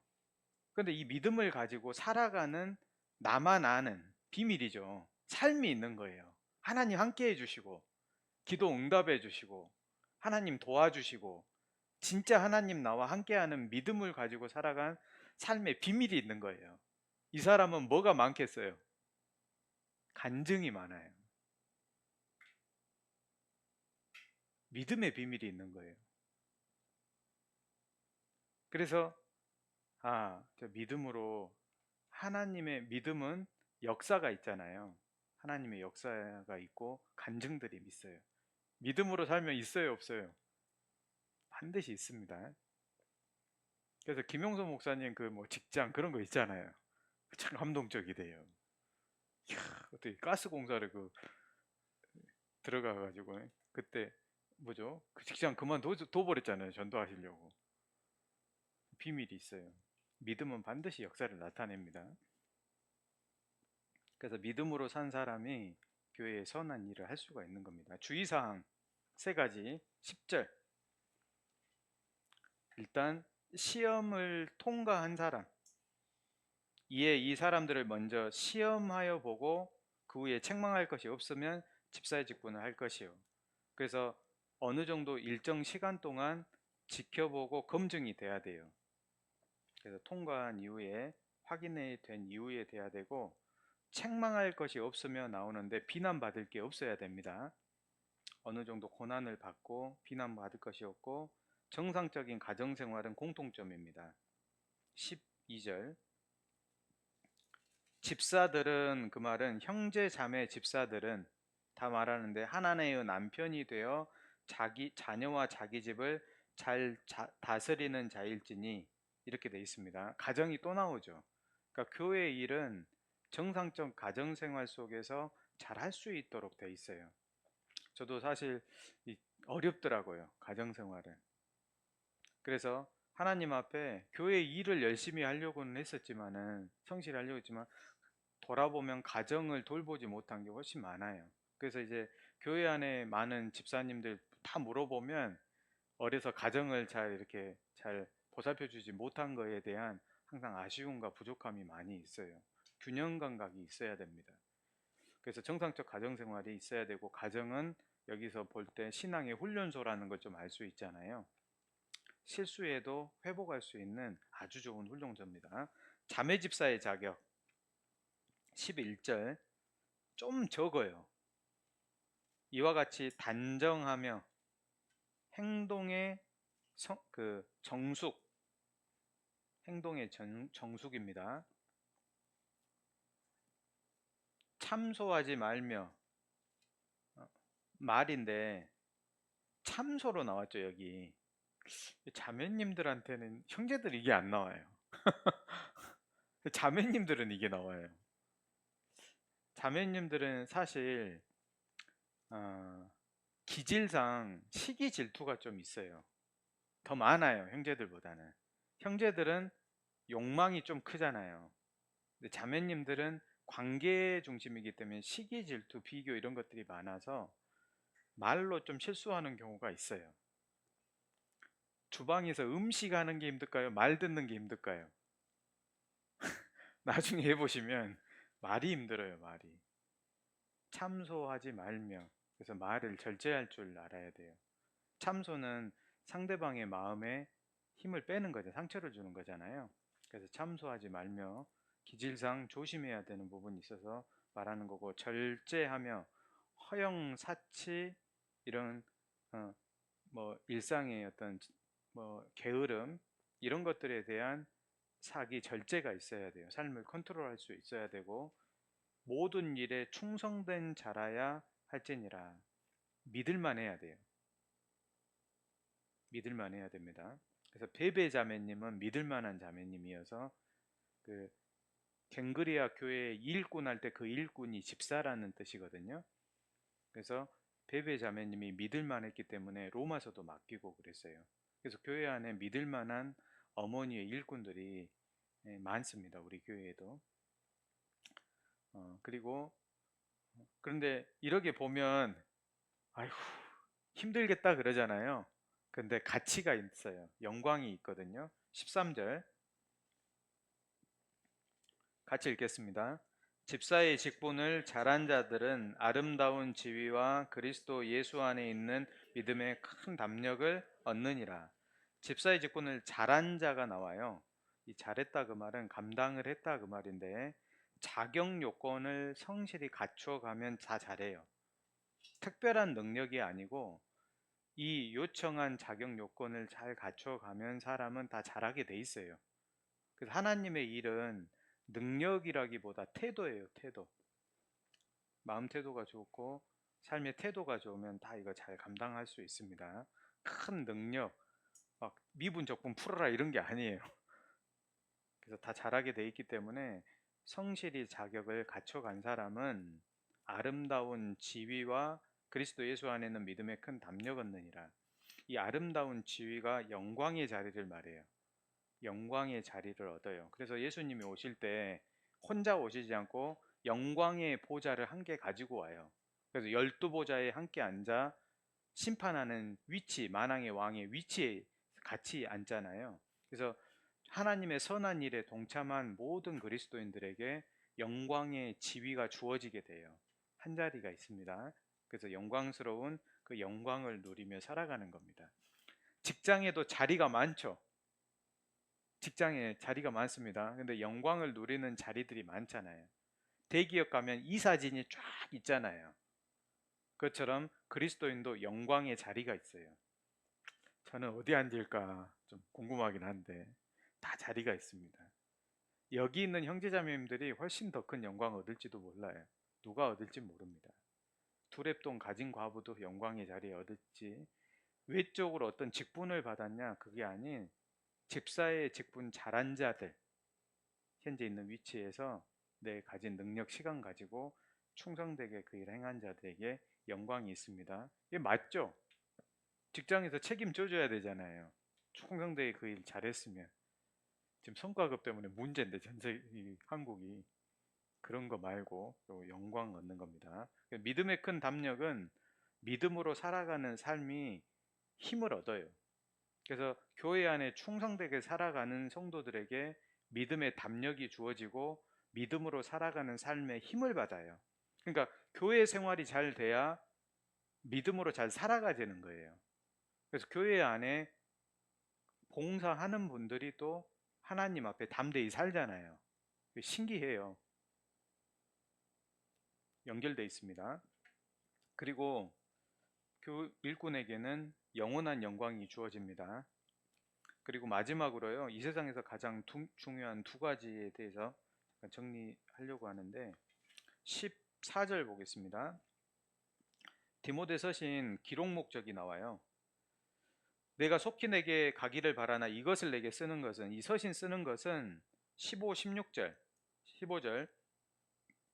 그런데 이 믿음을 가지고 살아가는 나만 아는 비밀이죠. 삶이 있는 거예요. 하나님 함께 해주시고 기도 응답해 주시고 하나님 도와주시고 진짜 하나님 나와 함께하는 믿음을 가지고 살아간 삶의 비밀이 있는 거예요. 이 사람은 뭐가 많겠어요? 간증이 많아요. 믿음의 비밀이 있는 거예요. 그래서 저 믿음으로, 하나님의 믿음은 역사가 있잖아요. 하나님의 역사가 있고 간증들이 있어요. 믿음으로 살면 있어요, 없어요? 반드시 있습니다. 그래서 김용서 목사님 그 뭐 직장 그런 거 있잖아요. 참 감동적이래요. 이야, 어떻게 가스 공사를 들어가 가지고 그때 뭐죠? 그 직장 그만둬버렸잖아요. 전도하시려고. 비밀이 있어요. 믿음은 반드시 역사를 나타냅니다. 그래서 믿음으로 산 사람이 교회에 선한 일을 할 수가 있는 겁니다. 주의사항 3가지. 10절, 일단 시험을 통과한 사람, 이에 이 사람들을 먼저 시험하여 보고 그 후에 책망할 것이 없으면 집사의 직분을 할 것이요. 그래서 어느 정도 일정 시간 동안 지켜보고 검증이 돼야 돼요. 그래서 통과한 이후에, 확인이 된 이후에 돼야 되고, 책망할 것이 없으며 나오는데 비난받을 게 없어야 됩니다. 어느 정도 고난을 받고 비난받을 것이 없고 정상적인 가정생활은 공통점입니다. 12절, 집사들은, 그 말은 형제 자매 집사들은 다 말하는데 하나님의 남편이 되어 자기 자녀와 자기 집을 잘 다스리는 자일지니, 이렇게 되어 있습니다. 가정이 또 나오죠. 그러니까 교회 일은 정상적 가정생활 속에서 잘 할 수 있도록 되어 있어요. 저도 사실 어렵더라고요, 가정생활은. 그래서 하나님 앞에 교회 일을 열심히 하려고는 했었지만은, 성실하려고 했지만 돌아보면 가정을 돌보지 못한 게 훨씬 많아요. 그래서 이제 교회 안에 많은 집사님들 다 물어보면 어려서 가정을 이렇게 잘 보살펴 주지 못한 거에 대한 항상 아쉬움과 부족함이 많이 있어요. 균형 감각이 있어야 됩니다. 그래서 정상적 가정 생활이 있어야 되고, 가정은 여기서 볼 때 신앙의 훈련소라는 걸 좀 알 수 있잖아요. 실수해도 회복할 수 있는 아주 좋은 훈련소입니다. 자매 집사의 자격 11절, 좀 적어요. 이와 같이 단정하며 행동의 정숙, 행동의 정숙입니다. 참소하지 말며, 말인데 참소로 나왔죠. 여기 자매님들한테는, 형제들 이게 안 나와요. 자매님들은 이게 나와요. 자매님들은 사실 기질상 시기 질투가 좀 있어요. 더 많아요, 형제들보다는. 형제들은 욕망이 좀 크잖아요. 근데 자매님들은 관계 중심이기 때문에 시기 질투, 비교 이런 것들이 많아서 말로 좀 실수하는 경우가 있어요. 주방에서 음식하는 게 힘들까요? 말 듣는 게 힘들까요? 나중에 해보시면 말이 힘들어요, 말이. 참소하지 말며. 그래서 말을 절제할 줄 알아야 돼요. 참소는 상대방의 마음에 힘을 빼는 거죠. 상처를 주는 거잖아요. 그래서 참소하지 말며 기질상 조심해야 되는 부분이 있어서 말하는 거고, 절제하며 허영사치 이런 뭐 일상의 어떤 뭐 게으름 이런 것들에 대한 사기 절제가 있어야 돼요. 삶을 컨트롤할 수 있어야 되고, 모든 일에 충성된 자라야 할지니라. 믿을만 해야 돼요. 믿을만 해야 됩니다. 그래서 베베 자매님은 믿을만한 자매님이어서 그 갱그리아 교회 일꾼 할 때 그 일꾼이 집사라는 뜻이거든요. 그래서 베베 자매님이 믿을만했기 때문에 로마서도 맡기고 그랬어요. 그래서 교회 안에 믿을만한 어머니의 일꾼들이 많습니다. 우리 교회에도. 그리고 그런데 이렇게 보면 아휴 힘들겠다 그러잖아요. 근데 가치가 있어요. 영광이 있거든요. 13절 같이 읽겠습니다. 집사의 직분을 잘한 자들은 아름다운 지위와 그리스도 예수 안에 있는 믿음의 큰 담력을 얻느니라. 집사의 직분을 잘한 자가 나와요. 이 잘했다 그 말은 감당을 했다 그 말인데, 자격 요건을 성실히 갖추어 가면 다 잘해요. 특별한 능력이 아니고 이 요청한 자격 요건을 잘 갖추어 가면 사람은 다 잘하게 돼 있어요. 그래서 하나님의 일은 능력이라기보다 태도예요, 태도. 마음 태도가 좋고 삶의 태도가 좋으면 다 이거 잘 감당할 수 있습니다. 큰 능력, 막 미분 적분 풀어라 이런 게 아니에요. 그래서 다 잘하게 돼 있기 때문에 성실히 자격을 갖춰간 사람은 아름다운 지위와 그리스도 예수 안에는 믿음의 큰 담력 얻느니라. 이 아름다운 지위가 영광의 자리를 말해요. 영광의 자리를 얻어요. 그래서 예수님이 오실 때 혼자 오시지 않고 영광의 보좌를 함께 가지고 와요. 그래서 12보좌에 함께 앉아 심판하는 위치, 만왕의 왕의 위치에 같이 앉잖아요. 그래서 하나님의 선한 일에 동참한 모든 그리스도인들에게 영광의 지위가 주어지게 돼요. 한 자리가 있습니다. 그래서 영광스러운 그 영광을 누리며 살아가는 겁니다. 직장에도 자리가 많죠. 직장에 자리가 많습니다. 근데 영광을 누리는 자리들이 많잖아요. 대기업 가면 이사진이 쫙 있잖아요. 그것처럼 그리스도인도 영광의 자리가 있어요. 저는 어디 앉을까 좀 궁금하긴 한데 다 자리가 있습니다. 여기 있는 형제자매님들이 훨씬 더 큰 영광 얻을지도 몰라요. 누가 얻을지 모릅니다. 두렙돈 가진 과부도 영광의 자리에 얻을지, 외적으로 어떤 직분을 받았냐 그게 아닌 집사의 직분 잘한 자들, 현재 있는 위치에서 내 가진 능력, 시간 가지고 충성되게 그 일을 행한 자들에게 영광이 있습니다. 이게 맞죠? 직장에서 책임져줘야 되잖아요. 충성되게 그 일 잘했으면. 지금 성과급 때문에 문제인데 전세 한국이 그런 거 말고 영광 얻는 겁니다. 믿음의 큰 담력은 믿음으로 살아가는 삶이 힘을 얻어요. 그래서 교회 안에 충성되게 살아가는 성도들에게 믿음의 담력이 주어지고 믿음으로 살아가는 삶에 힘을 받아요. 그러니까 교회 생활이 잘 돼야 믿음으로 잘 살아가야 되는 거예요. 그래서 교회 안에 봉사하는 분들이 또 하나님 앞에 담대히 살잖아요. 신기해요. 연결돼 있습니다. 그리고 일꾼에게는 영원한 영광이 주어집니다. 그리고 마지막으로요, 이 세상에서 가장 중요한 두 가지에 대해서 정리하려고 하는데 14절 보겠습니다. 디모데 서신 기록 목적이 나와요. 내가 속히 내게 가기를 바라나 이것을 내게 쓰는 것은, 이 서신 쓰는 것은 15, 16절 15절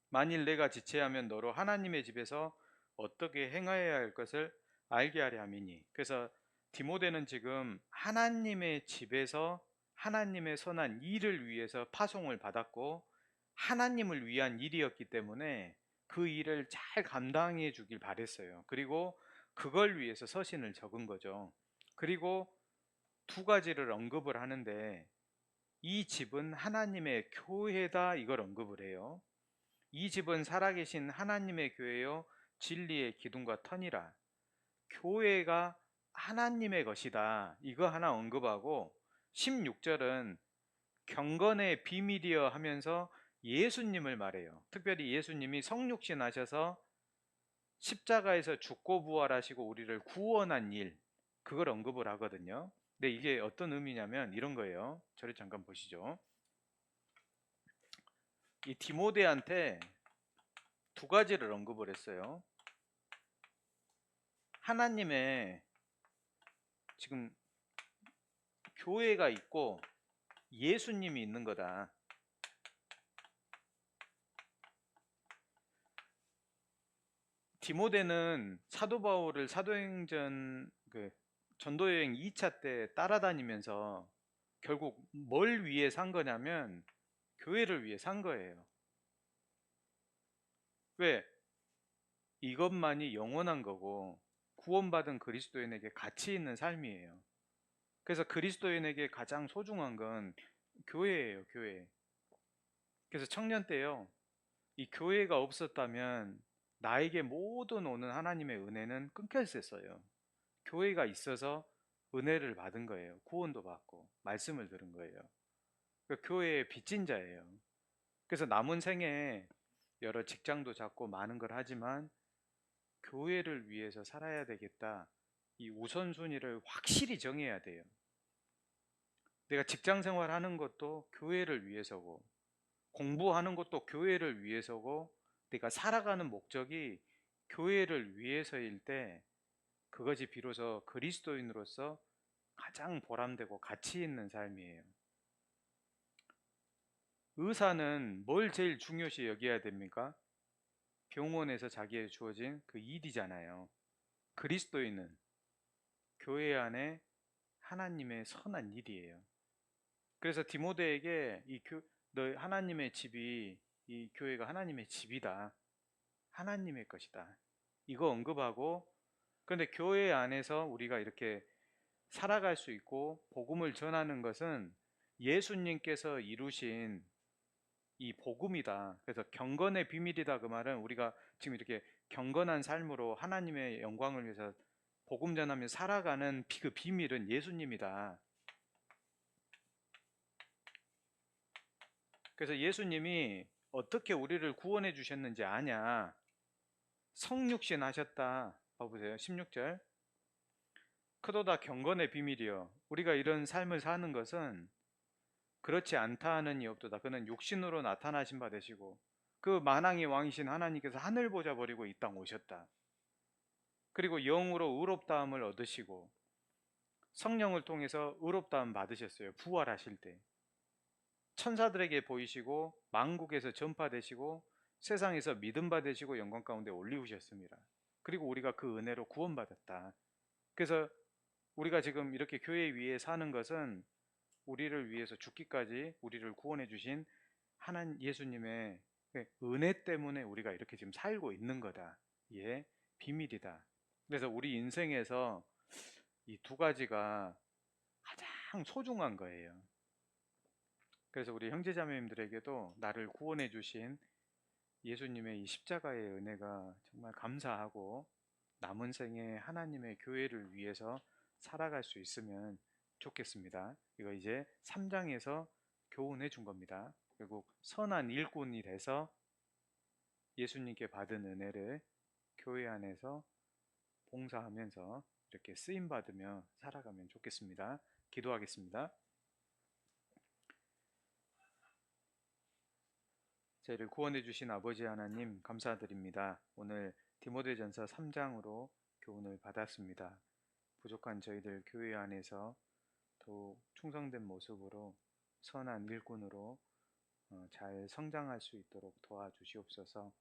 만일 내가 지체하면 너로 하나님의 집에서 어떻게 행하여야 할 것을 알게 하려 함이니. 그래서 디모데는 지금 하나님의 집에서 하나님의 선한 일을 위해서 파송을 받았고 하나님을 위한 일이었기 때문에 그 일을 잘 감당해 주길 바랬어요. 그리고 그걸 위해서 서신을 적은 거죠. 그리고 두 가지를 언급을 하는데 이 집은 하나님의 교회다 이걸 언급을 해요. 이 집은 살아계신 하나님의 교회요 진리의 기둥과 터니라. 교회가 하나님의 것이다 이거 하나 언급하고 16절은 경건의 비밀이여 하면서 예수님을 말해요. 특별히 예수님이 성육신 하셔서 십자가에서 죽고 부활하시고 우리를 구원한 일 그걸 언급을 하거든요. 근데 이게 어떤 의미냐면 이런 거예요. 저를 잠깐 보시죠. 이 디모데한테 두 가지를 언급을 했어요. 하나님의 지금 교회가 있고 예수님이 있는 거다. 디모데는 사도 바울을 사도행전 전도여행 2차 때 따라다니면서 결국 뭘 위해 산 거냐면 교회를 위해 산 거예요. 왜? 이것만이 영원한 거고 구원받은 그리스도인에게 가치 있는 삶이에요. 그래서 그리스도인에게 가장 소중한 건 교회예요, 교회. 그래서 청년 때요, 이 교회가 없었다면 나에게 모든 오는 하나님의 은혜는 끊겨 있었어요. 교회가 있어서 은혜를 받은 거예요. 구원도 받고 말씀을 들은 거예요. 그러니까 교회의 빚진 자예요. 그래서 남은 생에 여러 직장도 잡고 많은 걸 하지만 교회를 위해서 살아야 되겠다. 이 우선순위를 확실히 정해야 돼요. 내가 직장 생활하는 것도 교회를 위해서고 공부하는 것도 교회를 위해서고 내가 살아가는 목적이 교회를 위해서일 때 그것이 비로소 그리스도인으로서 가장 보람되고 가치 있는 삶이에요. 의사는 뭘 제일 중요시 여겨야 됩니까? 병원에서 자기에 주어진 그 일이잖아요. 그리스도인은 교회 안에 하나님의 선한 일이에요. 그래서 디모데에게 너 하나님의 집이 이 교회가 하나님의 집이다. 하나님의 것이다. 이거 언급하고 그런데 교회 안에서 우리가 이렇게 살아갈 수 있고 복음을 전하는 것은 예수님께서 이루신 이 복음이다. 그래서 경건의 비밀이다. 그 말은 우리가 지금 이렇게 경건한 삶으로 하나님의 영광을 위해서 복음 전하며 살아가는 그 비밀은 예수님이다. 그래서 예수님이 어떻게 우리를 구원해 주셨는지 아냐? 성육신 하셨다. 봐보세요. 16절. 크도다 경건의 비밀이요. 우리가 이런 삶을 사는 것은 그렇지 않다 하는 이 없도다. 그는 육신으로 나타나신 바 되시고 그 만왕의 왕이신 하나님께서 하늘 보좌 버리고 이 땅 오셨다. 그리고 영으로 의롭다함을 얻으시고 성령을 통해서 의롭다함 받으셨어요. 부활하실 때. 천사들에게 보이시고 만국에서 전파되시고 세상에서 믿음 받으시고 영광 가운데 올리우셨습니다. 그리고 우리가 그 은혜로 구원받았다. 그래서 우리가 지금 이렇게 교회 위에 사는 것은 우리를 위해서 죽기까지 우리를 구원해 주신 하나님 예수님의 은혜 때문에 우리가 이렇게 지금 살고 있는 거다. 예, 비밀이다. 그래서 우리 인생에서 이 두 가지가 가장 소중한 거예요. 그래서 우리 형제자매님들에게도 나를 구원해 주신 예수님의 이 십자가의 은혜가 정말 감사하고 남은 생에 하나님의 교회를 위해서 살아갈 수 있으면 좋겠습니다. 이거 이제 3장에서 교훈해 준 겁니다. 결국 선한 일꾼이 돼서 예수님께 받은 은혜를 교회 안에서 봉사하면서 이렇게 쓰임 받으며 살아가면 좋겠습니다. 기도하겠습니다. 저희를 구원해 주신 아버지 하나님 감사드립니다. 오늘 디모데전서 3장으로 교훈을 받았습니다. 부족한 저희들 교회 안에서 더욱 충성된 모습으로 선한 일꾼으로 잘 성장할 수 있도록 도와주시옵소서.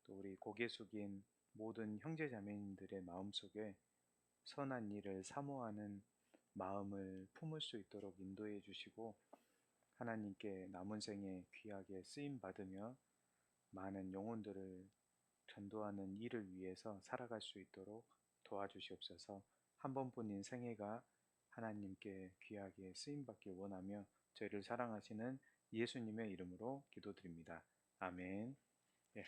또 우리 고개 숙인 모든 형제자매님들의 마음속에 선한 일을 사모하는 마음을 품을 수 있도록 인도해 주시고 하나님께 남은 생에 귀하게 쓰임 받으며 많은 영혼들을 전도하는 일을 위해서 살아갈 수 있도록 도와주시옵소서. 한 번뿐인 생애가 하나님께 귀하게 쓰임받길 원하며 저희를 사랑하시는 예수님의 이름으로 기도드립니다. 아멘. 예.